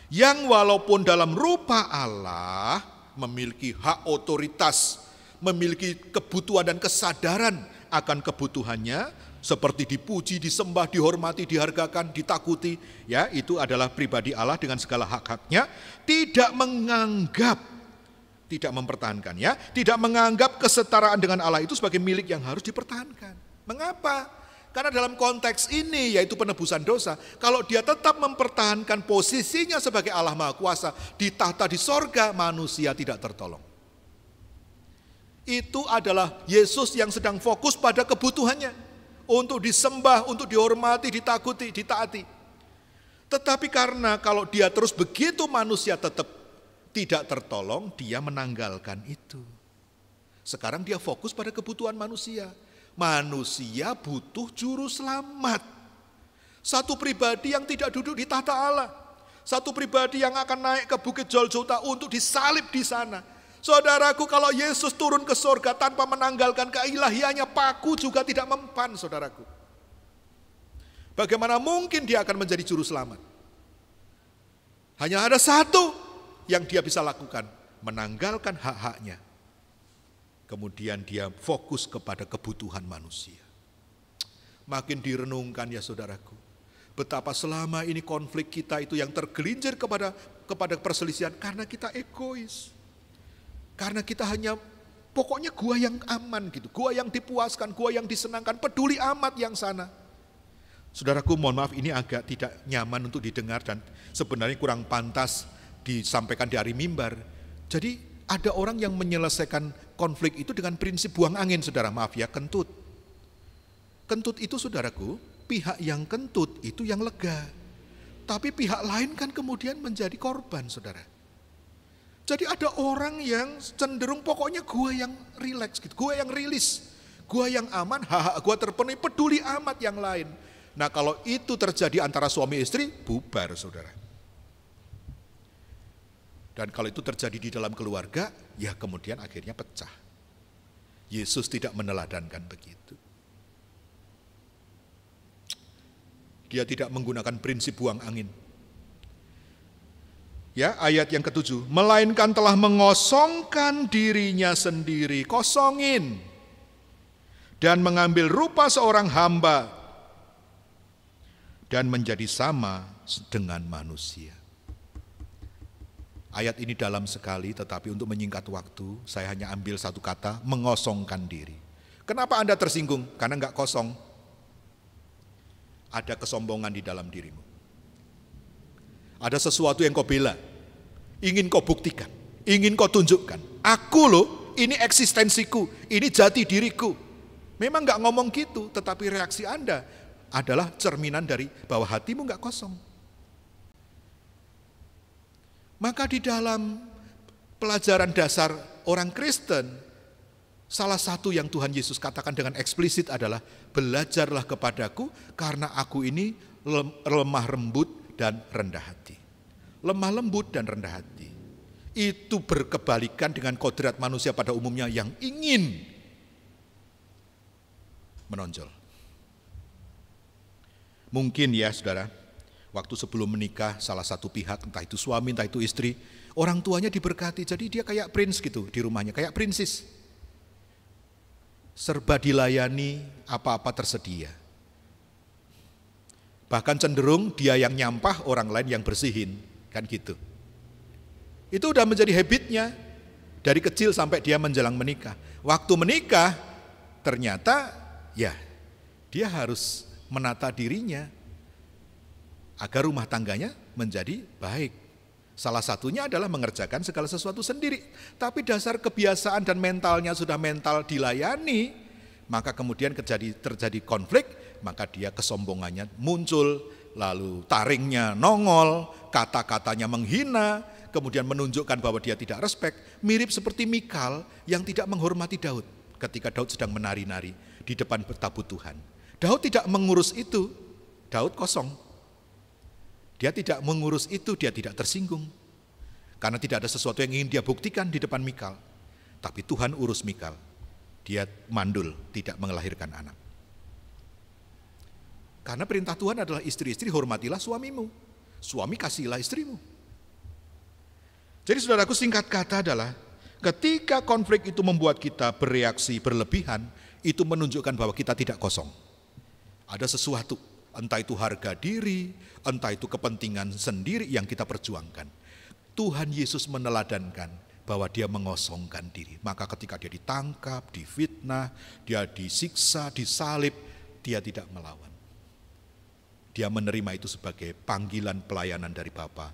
yang walaupun dalam rupa Allah memiliki hak otoritas, memiliki kebutuhan dan kesadaran akan kebutuhannya, seperti dipuji, disembah, dihormati, dihargakan, ditakuti, ya itu adalah pribadi Allah dengan segala hak-haknya, tidak menganggap, tidak mempertahankan, ya, tidak menganggap kesetaraan dengan Allah itu sebagai milik yang harus dipertahankan. Mengapa? Karena dalam konteks ini, yaitu penebusan dosa, kalau dia tetap mempertahankan posisinya sebagai Allah Maha Kuasa di tahta di sorga, manusia tidak tertolong. Itu adalah Yesus yang sedang fokus pada kebutuhannya, untuk disembah, untuk dihormati, ditakuti, ditaati. Tetapi karena kalau dia terus begitu, manusia tetap tidak tertolong, dia menanggalkan itu. Sekarang dia fokus pada kebutuhan manusia. Manusia butuh juru selamat. Satu pribadi yang tidak duduk di tahta Allah. Satu pribadi yang akan naik ke Bukit Golgota untuk disalib di sana. Saudaraku, kalau Yesus turun ke surga tanpa menanggalkan keilahiannya, paku juga tidak mempan, saudaraku. Bagaimana mungkin dia akan menjadi juru selamat? Hanya ada satu yang dia bisa lakukan, menanggalkan hak-haknya. Kemudian dia fokus kepada kebutuhan manusia. Makin direnungkan ya saudaraku, betapa selama ini konflik kita itu yang tergelincir kepada perselisihan karena kita egois. Karena kita hanya pokoknya gua yang aman gitu, gua yang dipuaskan, gua yang disenangkan, peduli amat yang sana. Saudaraku, mohon maaf, ini agak tidak nyaman untuk didengar dan sebenarnya kurang pantas disampaikan di hari mimbar. Jadi ada orang yang menyelesaikan konflik itu dengan prinsip buang angin, saudara, maaf ya, kentut. Kentut itu saudaraku, pihak yang kentut itu yang lega. Tapi pihak lain kan kemudian menjadi korban, saudara. Jadi ada orang yang cenderung pokoknya gua yang rileks gitu, gua yang rilis, gua yang aman, hak gua terpenuhi, peduli amat yang lain. Nah kalau itu terjadi antara suami istri, bubar saudara. Dan kalau itu terjadi di dalam keluarga, ya kemudian akhirnya pecah. Yesus tidak meneladankan begitu. Dia tidak menggunakan prinsip buang angin. Ya, ayat yang ke-7, melainkan telah mengosongkan dirinya sendiri, kosongin, dan mengambil rupa seorang hamba, dan menjadi sama dengan manusia. Ayat ini dalam sekali, tetapi untuk menyingkat waktu, saya hanya ambil satu kata, mengosongkan diri. Kenapa Anda tersinggung? Karena enggak kosong. Ada kesombongan di dalam dirimu. Ada sesuatu yang kau bela, ingin kau buktikan, ingin kau tunjukkan. Aku loh, ini eksistensiku, ini jati diriku. Memang enggak ngomong gitu, tetapi reaksi Anda adalah cerminan dari bahwa hatimu enggak kosong. Maka di dalam pelajaran dasar orang Kristen, salah satu yang Tuhan Yesus katakan dengan eksplisit adalah, belajarlah kepadaku karena aku ini lemah lembut dan rendah hati. Lemah lembut dan rendah hati. Itu berkebalikan dengan kodrat manusia pada umumnya yang ingin menonjol. Mungkin ya saudara, waktu sebelum menikah salah satu pihak, entah itu suami, entah itu istri, orang tuanya diberkati, jadi dia kayak prince gitu di rumahnya, kayak princess. Serba dilayani, apa-apa tersedia. Bahkan cenderung dia yang nyampah, orang lain yang bersihin, kan gitu. Itu udah menjadi habitnya dari kecil sampai dia menjelang menikah. Waktu menikah, ternyata ya dia harus menata dirinya agar rumah tangganya menjadi baik. Salah satunya adalah mengerjakan segala sesuatu sendiri. Tapi dasar kebiasaan dan mentalnya sudah mental dilayani, maka kemudian terjadi konflik, maka dia kesombongannya muncul, lalu taringnya nongol, kata-katanya menghina, kemudian menunjukkan bahwa dia tidak respek. Mirip seperti Mikal yang tidak menghormati Daud ketika Daud sedang menari-nari di depan tabut Tuhan. Daud tidak mengurus itu, Daud kosong. Dia tidak mengurus itu, dia tidak tersinggung. Karena tidak ada sesuatu yang ingin dia buktikan di depan Mikal. Tapi Tuhan urus Mikal. Dia mandul, tidak melahirkan anak. Karena perintah Tuhan adalah istri-istri hormatilah suamimu. Suami kasihilah istrimu. Jadi saudaraku, singkat kata adalah ketika konflik itu membuat kita bereaksi berlebihan, itu menunjukkan bahwa kita tidak kosong. Ada sesuatu, entah itu harga diri, entah itu kepentingan sendiri yang kita perjuangkan. Tuhan Yesus meneladankan bahwa dia mengosongkan diri. Maka ketika dia ditangkap, difitnah, dia disiksa, disalib, dia tidak melawan. Dia menerima itu sebagai panggilan pelayanan dari Bapa.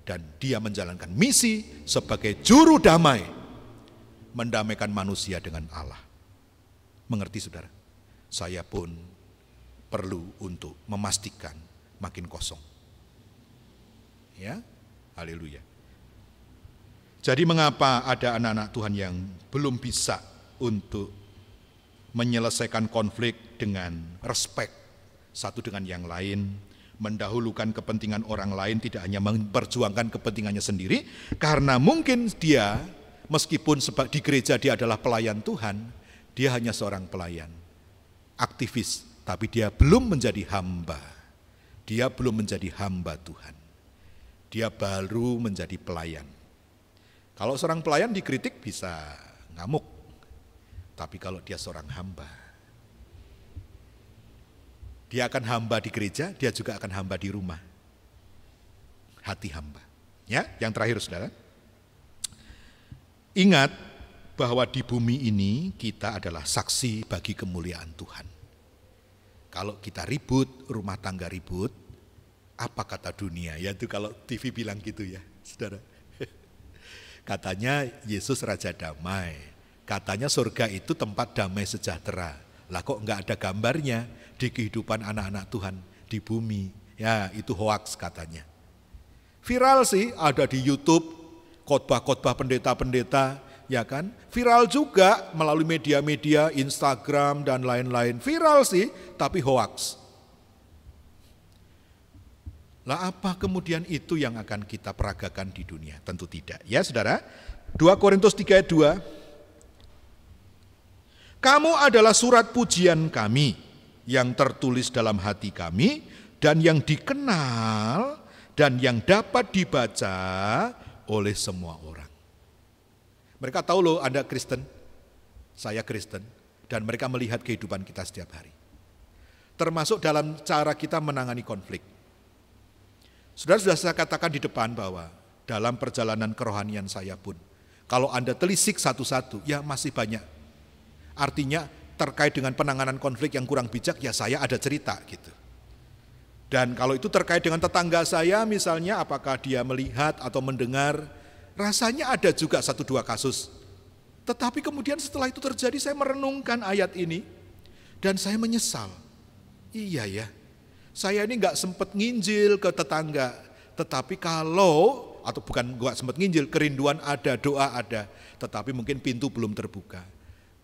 Dan dia menjalankan misi sebagai juru damai. Mendamaikan manusia dengan Allah. Mengerti saudara? Saya pun perlu untuk memastikan makin kosong. Ya, haleluya. Jadi mengapa ada anak-anak Tuhan yang belum bisa untuk menyelesaikan konflik dengan respek satu dengan yang lain, mendahulukan kepentingan orang lain, tidak hanya memperjuangkan kepentingannya sendiri, karena mungkin dia meskipun di gereja dia adalah pelayan Tuhan, dia hanya seorang pelayan, aktivis, tapi dia belum menjadi hamba. Dia belum menjadi hamba Tuhan. Dia baru menjadi pelayan. Kalau seorang pelayan dikritik bisa ngamuk. Tapi kalau dia seorang hamba, dia akan hamba di gereja, dia juga akan hamba di rumah. Hati hamba. Ya, yang terakhir saudara. Ingat bahwa di bumi ini kita adalah saksi bagi kemuliaan Tuhan. Kalau kita ribut, rumah tangga ribut, apa kata dunia? Yaitu kalau TV bilang gitu ya, saudara. Katanya Yesus Raja Damai. Katanya surga itu tempat damai sejahtera. Lah kok enggak ada gambarnya di kehidupan anak-anak Tuhan di bumi. Ya itu hoaks katanya. Viral sih ada di YouTube, khotbah-khotbah pendeta-pendeta, ya kan? Viral juga melalui media-media, Instagram dan lain-lain. Viral sih, tapi hoaks. Lah apa kemudian itu yang akan kita peragakan di dunia? Tentu tidak. Ya saudara, 2 Korintus 3 ayat 2. Kamu adalah surat pujian kami yang tertulis dalam hati kami dan yang dikenal dan yang dapat dibaca oleh semua orang. Mereka tahu loh Anda Kristen, saya Kristen, dan mereka melihat kehidupan kita setiap hari. Termasuk dalam cara kita menangani konflik. Sudah saya katakan di depan bahwa dalam perjalanan kerohanian saya pun, kalau Anda telisik satu-satu, ya masih banyak. Artinya terkait dengan penanganan konflik yang kurang bijak, ya saya ada cerita gitu. Dan kalau itu terkait dengan tetangga saya misalnya, apakah dia melihat atau mendengar, rasanya ada juga 1-2 kasus. Tetapi kemudian setelah itu terjadi saya merenungkan ayat ini dan saya menyesal. Iya ya, saya ini gak sempat nginjil ke tetangga. Tetapi kalau, atau bukan gak sempat nginjil, kerinduan ada, doa ada. Tetapi mungkin pintu belum terbuka.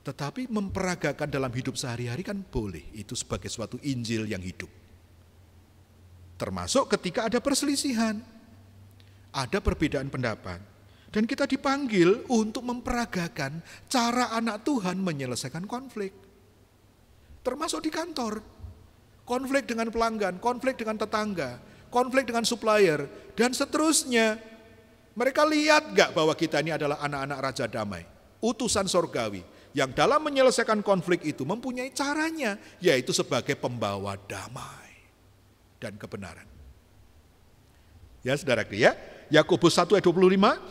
Tetapi memperagakan dalam hidup sehari-hari kan boleh. Itu sebagai suatu Injil yang hidup. Termasuk ketika ada perselisihan, ada perbedaan pendapat. Dan kita dipanggil untuk memperagakan cara anak Tuhan menyelesaikan konflik. Termasuk di kantor, konflik dengan pelanggan, konflik dengan tetangga, konflik dengan supplier, dan seterusnya. Mereka lihat gak bahwa kita ini adalah anak-anak Raja Damai, utusan sorgawi, yang dalam menyelesaikan konflik itu mempunyai caranya, yaitu sebagai pembawa damai dan kebenaran. Ya saudaraku ya, Yakobus 1 ayat 25,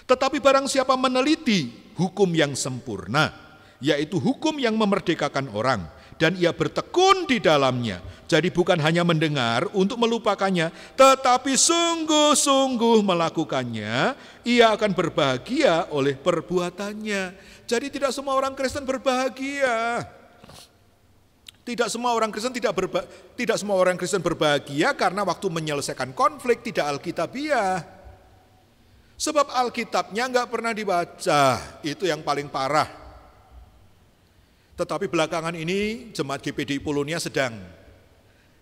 tetapi barang siapa meneliti hukum yang sempurna, yaitu hukum yang memerdekakan orang, dan ia bertekun di dalamnya, jadi bukan hanya mendengar untuk melupakannya, tetapi sungguh-sungguh melakukannya, ia akan berbahagia oleh perbuatannya. Jadi tidak semua orang Kristen berbahagia. Tidak semua orang Kristen berbahagia karena waktu menyelesaikan konflik tidak alkitabiah. Sebab Alkitabnya nggak pernah dibaca, itu yang paling parah. Tetapi belakangan ini jemaat GPDI Polonia sedang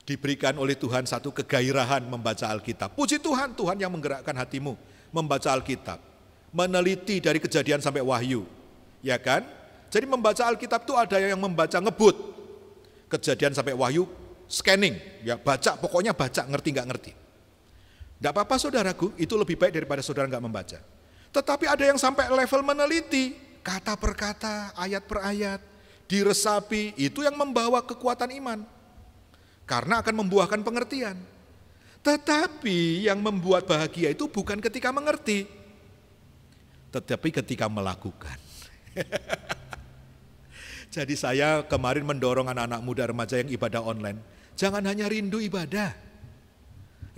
diberikan oleh Tuhan satu kegairahan membaca Alkitab. Puji Tuhan, Tuhan yang menggerakkan hatimu membaca Alkitab, meneliti dari Kejadian sampai Wahyu, ya kan? Jadi membaca Alkitab itu ada yang membaca ngebut. Kejadian sampai Wahyu, scanning, ya baca, pokoknya baca, ngerti nggak ngerti. Tidak apa-apa saudaraku, itu lebih baik daripada saudara nggak membaca. Tetapi ada yang sampai level meneliti, kata per kata, ayat per ayat, diresapi, itu yang membawa kekuatan iman. Karena akan membuahkan pengertian. Tetapi yang membuat bahagia itu bukan ketika mengerti, tetapi ketika melakukan. Jadi saya kemarin mendorong anak-anak muda remaja yang ibadah online, jangan hanya rindu ibadah,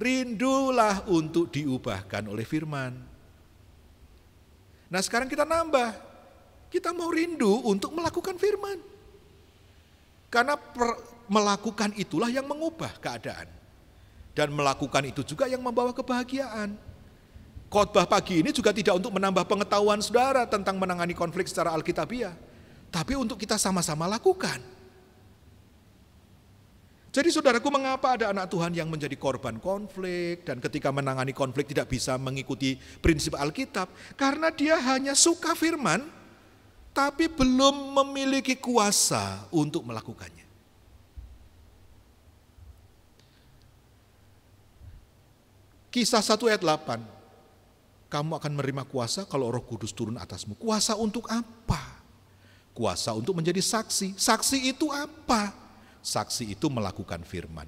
rindulah untuk diubahkan oleh firman. Nah sekarang kita nambah, kita mau rindu untuk melakukan firman. Karena melakukan itulah yang mengubah keadaan. Dan melakukan itu juga yang membawa kebahagiaan. Khotbah pagi ini juga tidak untuk menambah pengetahuan saudara tentang menangani konflik secara alkitabiah, tapi untuk kita sama-sama lakukan. Jadi saudaraku, mengapa ada anak Tuhan yang menjadi korban konflik dan ketika menangani konflik tidak bisa mengikuti prinsip Alkitab? Karena dia hanya suka firman, tapi belum memiliki kuasa untuk melakukannya. Kisah 1 ayat 8, kamu akan menerima kuasa kalau Roh Kudus turun atasmu. Kuasa untuk apa? Kuasa untuk menjadi saksi. Saksi itu apa? Saksi itu melakukan firman.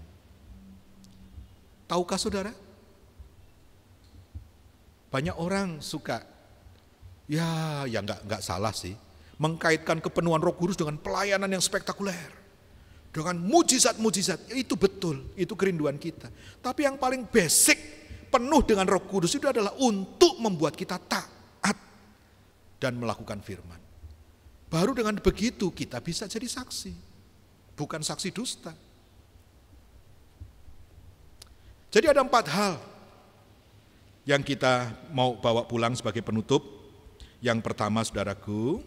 Tahukah saudara? Banyak orang suka, ya nggak salah sih, mengkaitkan kepenuhan Roh Kudus dengan pelayanan yang spektakuler, dengan mujizat-mujizat. Itu betul, itu kerinduan kita. Tapi yang paling basic, penuh dengan Roh Kudus itu adalah untuk membuat kita taat dan melakukan firman. Baru dengan begitu kita bisa jadi saksi, bukan saksi dusta. Jadi ada 4 hal yang kita mau bawa pulang sebagai penutup. Yang pertama saudaraku,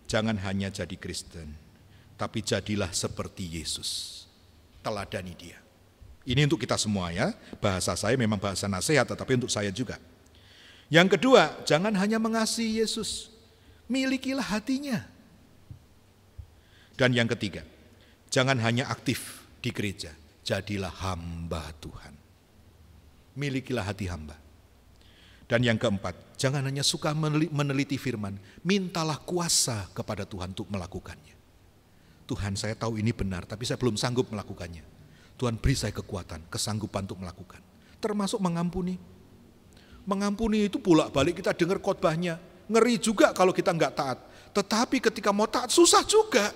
jangan hanya jadi Kristen, tapi jadilah seperti Yesus. Teladani dia. Ini untuk kita semua ya, bahasa saya memang bahasa nasihat, tetapi untuk saya juga. Yang kedua, jangan hanya mengasihi Yesus, milikilah hatinya. Dan yang ketiga, jangan hanya aktif di gereja, jadilah hamba Tuhan. Milikilah hati hamba. Dan yang keempat, jangan hanya suka meneliti firman, mintalah kuasa kepada Tuhan untuk melakukannya. Tuhan, saya tahu ini benar, tapi saya belum sanggup melakukannya. Tuhan, beri saya kekuatan, kesanggupan untuk melakukan. Termasuk mengampuni. Mengampuni itu bolak-balik kita dengar khotbahnya. Ngeri juga kalau kita enggak taat. Tetapi ketika mau taat susah juga.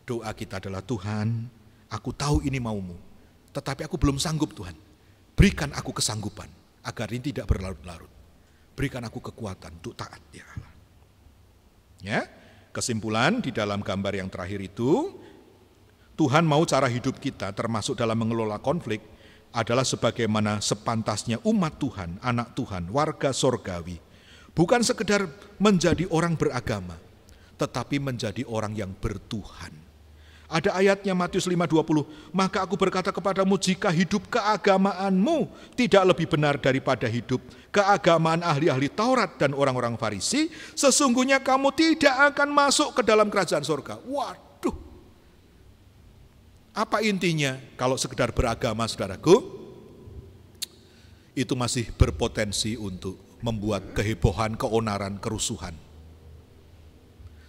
Doa kita adalah, Tuhan, aku tahu ini maumu, tetapi aku belum sanggup Tuhan. Berikan aku kesanggupan agar ini tidak berlarut-larut. Berikan aku kekuatan untuk taat ya Allah. Ya, kesimpulan di dalam gambar yang terakhir itu, Tuhan mau cara hidup kita termasuk dalam mengelola konflik adalah sebagaimana sepantasnya umat Tuhan, anak Tuhan, warga sorgawi. Bukan sekedar menjadi orang beragama, tetapi menjadi orang yang bertuhan. Ada ayatnya Matius 5:20, maka aku berkata kepadamu, jika hidup keagamaanmu tidak lebih benar daripada hidup keagamaan ahli-ahli Taurat dan orang-orang Farisi, sesungguhnya kamu tidak akan masuk ke dalam kerajaan surga. Waduh, apa intinya? Kalau sekedar beragama, saudaraku, itu masih berpotensi untuk membuat kehebohan, keonaran, kerusuhan.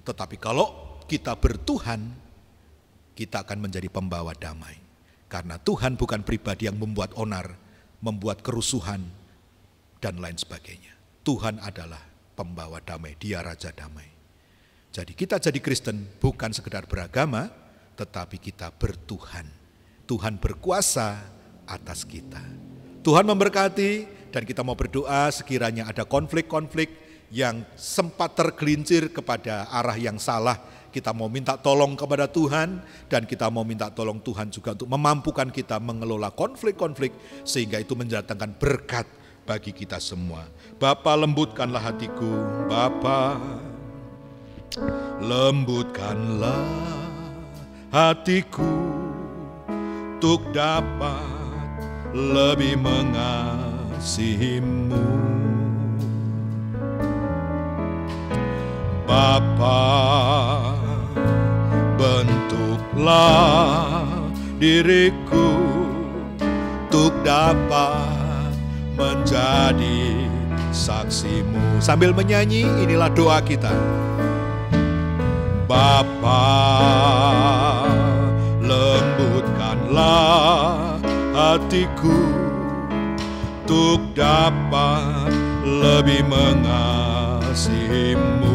Tetapi kalau kita bertuhan, kita akan menjadi pembawa damai. Karena Tuhan bukan pribadi yang membuat onar, membuat kerusuhan, dan lain sebagainya. Tuhan adalah pembawa damai, Dia Raja Damai. Jadi kita jadi Kristen bukan sekedar beragama, tetapi kita bertuhan. Tuhan berkuasa atas kita. Tuhan memberkati, dan kita mau berdoa sekiranya ada konflik-konflik yang sempat tergelincir kepada arah yang salah. Kita mau minta tolong kepada Tuhan, dan kita mau minta tolong Tuhan juga untuk memampukan kita mengelola konflik-konflik sehingga itu mendatangkan berkat bagi kita semua. Bapa, lembutkanlah hatiku, Bapa, lembutkanlah hatiku untuk dapat lebih mengasihimu. Bapa, bentuklah diriku untuk dapat menjadi saksimu. Sambil menyanyi, inilah doa kita. Bapa, lembutkanlah hatiku untuk dapat lebih mengasihimu.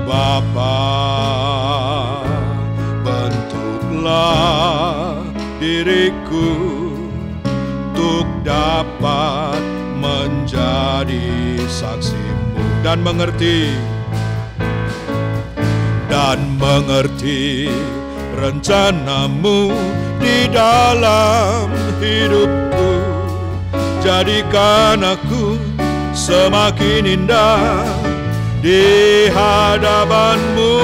Bapa, bentuklah diriku untuk dapat menjadi saksimu dan mengerti rencanamu di dalam hidupku. Jadikan aku semakin indah di hadapanmu.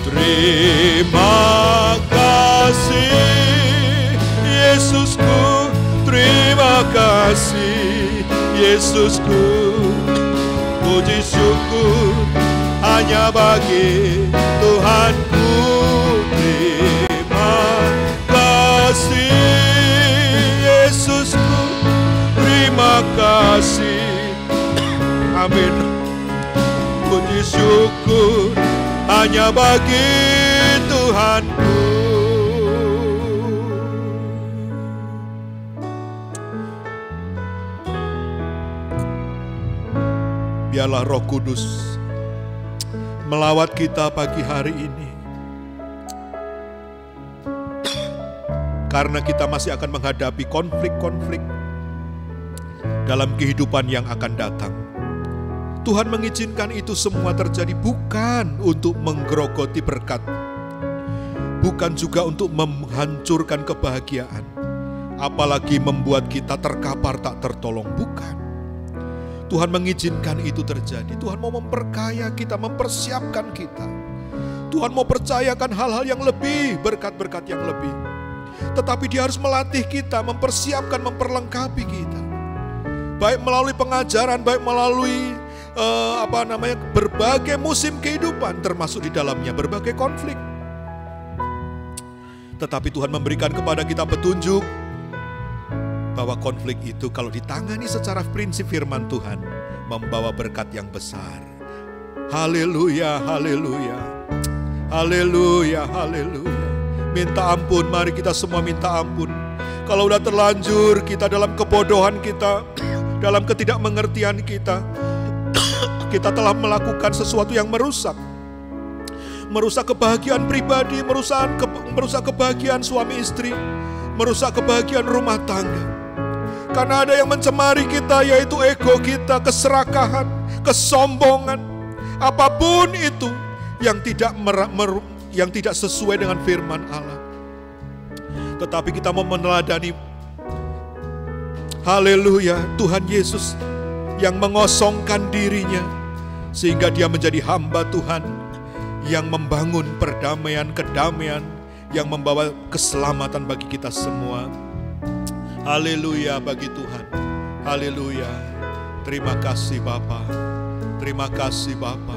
Terima kasih Yesusku, terima kasih Yesusku. Puji syukur hanya bagi Tuhanku. Terima kasih Yesusku, terima kasih. Amin. Puji syukur hanya bagi Tuhanku. Biarlah Roh Kudus melawat kita pagi hari ini. Karena kita masih akan menghadapi konflik-konflik dalam kehidupan yang akan datang. Tuhan mengizinkan itu semua terjadi bukan untuk menggerogoti berkat, bukan juga untuk menghancurkan kebahagiaan, apalagi membuat kita terkapar tak tertolong, bukan. Tuhan mengizinkan itu terjadi. Tuhan mau memperkaya kita, mempersiapkan kita. Tuhan mau percayakan hal-hal yang lebih, berkat-berkat yang lebih. Tetapi Dia harus melatih kita, mempersiapkan, memperlengkapi kita. Baik melalui pengajaran, baik melalui berbagai musim kehidupan, termasuk di dalamnya berbagai konflik. Tetapi Tuhan memberikan kepada kita petunjuk bahwa konflik itu kalau ditangani secara prinsip firman Tuhan membawa berkat yang besar. Haleluya, haleluya, haleluya, haleluya. Minta ampun, mari kita semua minta ampun. Kalau udah terlanjur kita dalam kebodohan kita, dalam ketidakmengertian kita, kita telah melakukan sesuatu yang merusak kebahagiaan pribadi, merusak kebahagiaan suami istri, merusak kebahagiaan rumah tangga. Karena ada yang mencemari kita, yaitu ego kita, keserakahan, kesombongan, apapun itu yang tidak sesuai dengan firman Allah. Tetapi kita mau meneladani, haleluya, Tuhan Yesus yang mengosongkan dirinya sehingga dia menjadi hamba Tuhan yang membangun perdamaian, kedamaian yang membawa keselamatan bagi kita semua. Haleluya bagi Tuhan. Haleluya. Terima kasih Bapa. Terima kasih Bapa.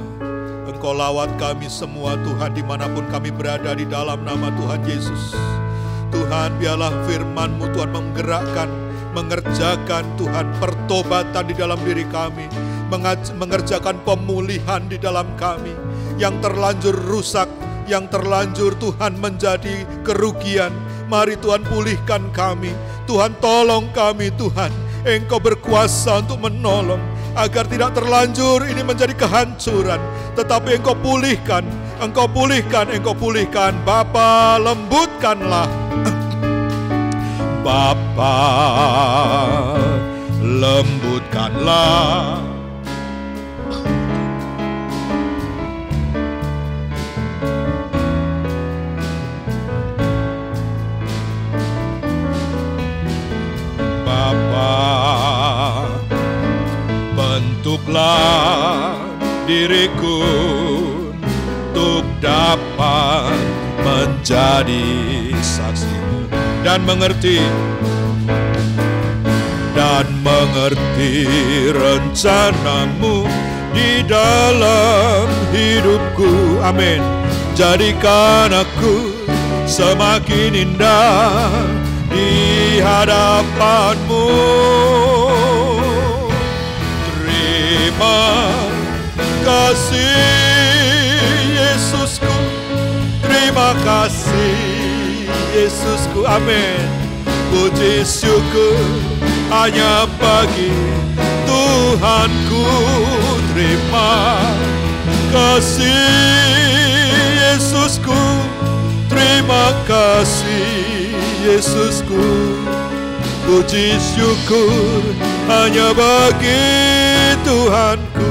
Engkau lawat kami semua Tuhan dimanapun kami berada di dalam nama Tuhan Yesus. Tuhan, biarlah firman-Mu Tuhan menggerakkan, mengerjakan Tuhan pertobatan di dalam diri kami, mengerjakan pemulihan di dalam kami. Yang terlanjur rusak, yang terlanjur Tuhan menjadi kerugian, mari Tuhan pulihkan kami. Tuhan tolong kami Tuhan, Engkau berkuasa untuk menolong agar tidak terlanjur ini menjadi kehancuran, tetapi Engkau pulihkan, Engkau pulihkan, Engkau pulihkan. Bapa, lembutkanlah. Bapa, lembutkanlah. Bapa, bentuklah diriku untuk dapat menjadi saksi dan mengerti rencana-Mu di dalam hidupku. Amin. Jadikan aku semakin indah di hadapan-Mu. Terima kasih Yesusku, terima kasih Yesusku. Amin. Puji syukur hanya bagi Tuhanku. Terima kasih Yesusku, terima kasih Yesusku. Puji syukur hanya bagi Tuhanku.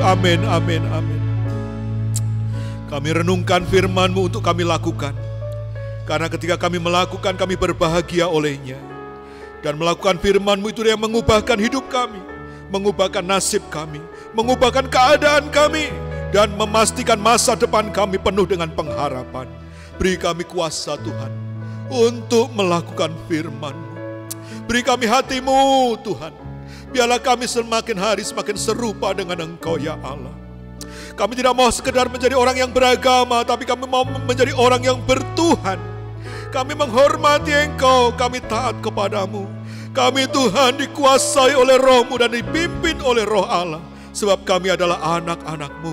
Amin, amin, amin. Kami renungkan firman-Mu untuk kami lakukan. Karena ketika kami melakukan, kami berbahagia olehnya. Dan melakukan firman-Mu itu yang mengubahkan hidup kami, mengubahkan nasib kami, mengubahkan keadaan kami, dan memastikan masa depan kami penuh dengan pengharapan. Beri kami kuasa Tuhan untuk melakukan firman-Mu. Beri kami hati-Mu Tuhan. Biarlah kami semakin hari semakin serupa dengan Engkau ya Allah. Kami tidak mau sekedar menjadi orang yang beragama, tapi kami mau menjadi orang yang bertuhan. Kami menghormati Engkau, kami taat kepadamu. Kami Tuhan dikuasai oleh Roh-Mu dan dipimpin oleh Roh Allah. Sebab kami adalah anak-anak-Mu.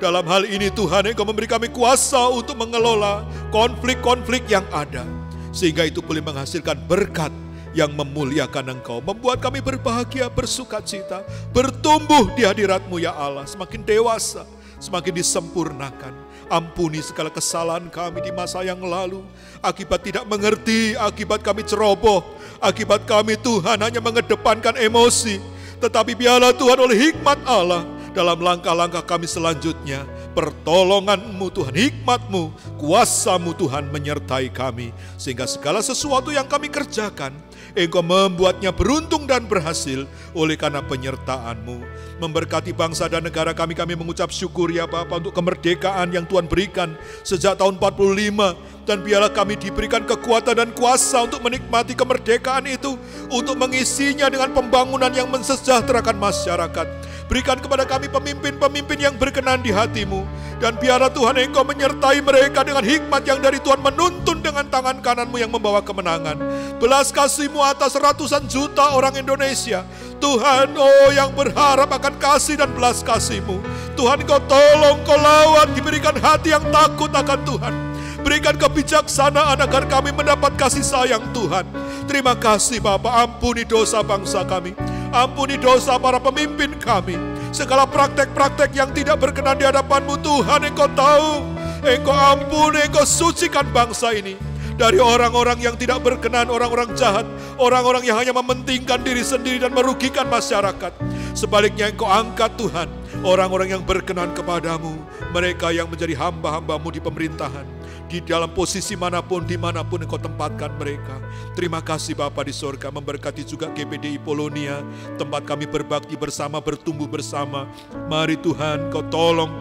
Dalam hal ini Tuhan, Engkau memberi kami kuasa untuk mengelola konflik-konflik yang ada. Sehingga itu boleh menghasilkan berkat yang memuliakan Engkau. Membuat kami berbahagia, bersuka cita, bertumbuh di hadirat-Mu ya Allah. Semakin dewasa, semakin disempurnakan. Ampuni segala kesalahan kami di masa yang lalu. Akibat tidak mengerti, akibat kami ceroboh, akibat kami Tuhan hanya mengedepankan emosi. Tetapi biarlah Tuhan oleh hikmat Allah dalam langkah-langkah kami selanjutnya, pertolongan-Mu Tuhan, hikmat-Mu, kuasa-Mu Tuhan menyertai kami. Sehingga segala sesuatu yang kami kerjakan, Engkau membuatnya beruntung dan berhasil oleh karena penyertaan-Mu. Memberkati bangsa dan negara kami mengucap syukur ya Bapa untuk kemerdekaan yang Tuhan berikan sejak tahun 45. Dan biarlah kami diberikan kekuatan dan kuasa untuk menikmati kemerdekaan itu, untuk mengisinya dengan pembangunan yang mensejahterakan masyarakat. Berikan kepada kami pemimpin-pemimpin yang berkenan di hati-Mu. Dan biarlah Tuhan Engkau menyertai mereka dengan hikmat yang dari Tuhan, menuntun dengan tangan kanan-Mu yang membawa kemenangan. Belas kasih-Mu atas ratusan juta orang Indonesia. Tuhan, yang berharap akan kasih dan belas kasih-Mu. Tuhan, Engkau tolong, Engkau lawan, diberikan hati yang takut akan Tuhan. Berikan kebijaksanaan agar kami mendapat kasih sayang Tuhan. Terima kasih Bapa, ampuni dosa bangsa kami. Ampuni dosa para pemimpin kami. Segala praktek-praktek yang tidak berkenan di hadapan-Mu Tuhan, Engkau tahu. Engkau ampuni, Engkau sucikan bangsa ini dari orang-orang yang tidak berkenan, orang-orang jahat, orang-orang yang hanya mementingkan diri sendiri dan merugikan masyarakat. Sebaliknya Engkau angkat Tuhan orang-orang yang berkenan kepadamu, mereka yang menjadi hamba-hamba-Mu di pemerintahan, di dalam posisi manapun, dimanapun Engkau tempatkan mereka. Terima kasih Bapa di sorga, memberkati juga GPDI Polonia, tempat kami berbakti bersama, bertumbuh bersama. Mari Tuhan, Kau tolong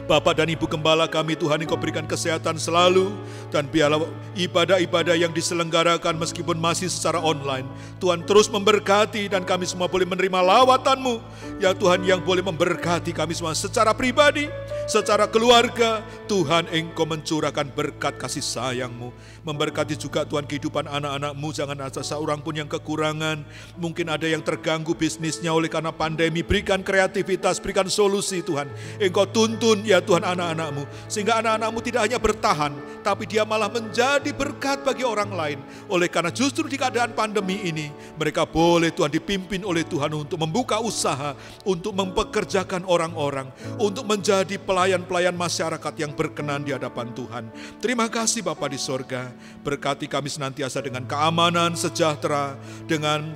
Bapak dan Ibu Gembala kami, Tuhan, Engkau berikan kesehatan selalu. Dan biarlah ibadah-ibadah yang diselenggarakan meskipun masih secara online, Tuhan terus memberkati dan kami semua boleh menerima lawatan-Mu. Ya Tuhan, yang boleh memberkati kami semua secara pribadi, secara keluarga. Tuhan, Engkau mencurahkan berkat kasih sayang-Mu. Memberkati juga Tuhan kehidupan anak-anak-Mu, jangan ada seorang pun yang kekurangan. Mungkin ada yang terganggu bisnisnya oleh karena pandemi, berikan kreativitas, berikan solusi Tuhan. Engkau tuntun ya Tuhan anak-anak-Mu, sehingga anak-anak-Mu tidak hanya bertahan, tapi dia malah menjadi berkat bagi orang lain. Oleh karena justru di keadaan pandemi ini, mereka boleh Tuhan dipimpin oleh Tuhan untuk membuka usaha, untuk mempekerjakan orang-orang, untuk menjadi pelayan-pelayan masyarakat yang berkenan di hadapan Tuhan. Terima kasih Bapa di sorga, berkati kami senantiasa dengan keamanan, sejahtera, dengan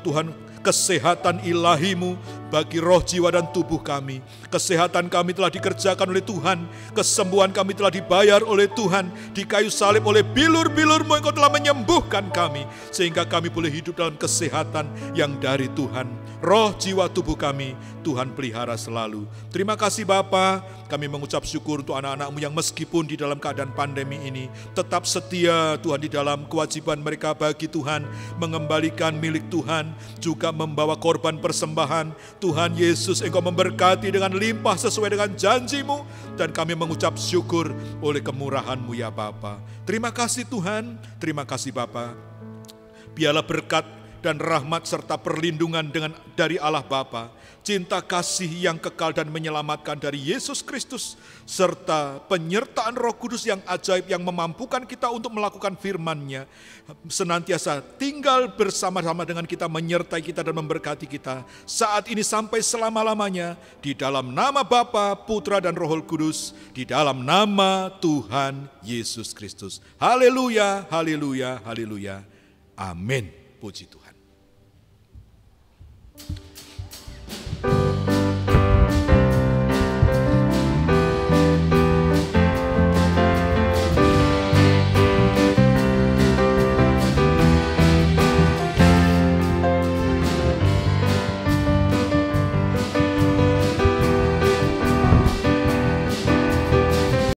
Tuhan kesehatan ilahi-Mu bagi roh, jiwa, dan tubuh kami. Kesehatan kami telah dikerjakan oleh Tuhan, kesembuhan kami telah dibayar oleh Tuhan, di kayu salib oleh bilur-bilur-Mu Engkau telah menyembuhkan kami, sehingga kami boleh hidup dalam kesehatan yang dari Tuhan. Roh, jiwa, tubuh kami Tuhan pelihara selalu. Terima kasih Bapa, kami mengucap syukur untuk anak-anak-Mu yang meskipun di dalam keadaan pandemi ini tetap setia Tuhan di dalam kewajiban mereka bagi Tuhan, mengembalikan milik Tuhan, juga membawa korban persembahan. Tuhan Yesus, Engkau memberkati dengan limpah sesuai dengan janji-Mu, dan kami mengucap syukur oleh kemurahan-Mu ya Bapa. Terima kasih Tuhan, terima kasih Bapa. Biarlah berkat dan rahmat serta perlindungan dari Allah Bapa, cinta kasih yang kekal dan menyelamatkan dari Yesus Kristus, serta penyertaan Roh Kudus yang ajaib yang memampukan kita untuk melakukan firman-Nya, senantiasa tinggal bersama-sama dengan kita, menyertai kita dan memberkati kita saat ini sampai selama-lamanya, di dalam nama Bapa, Putra, dan Roh Kudus, di dalam nama Tuhan Yesus Kristus. Haleluya, haleluya, haleluya. Amin. Puji Tuhan.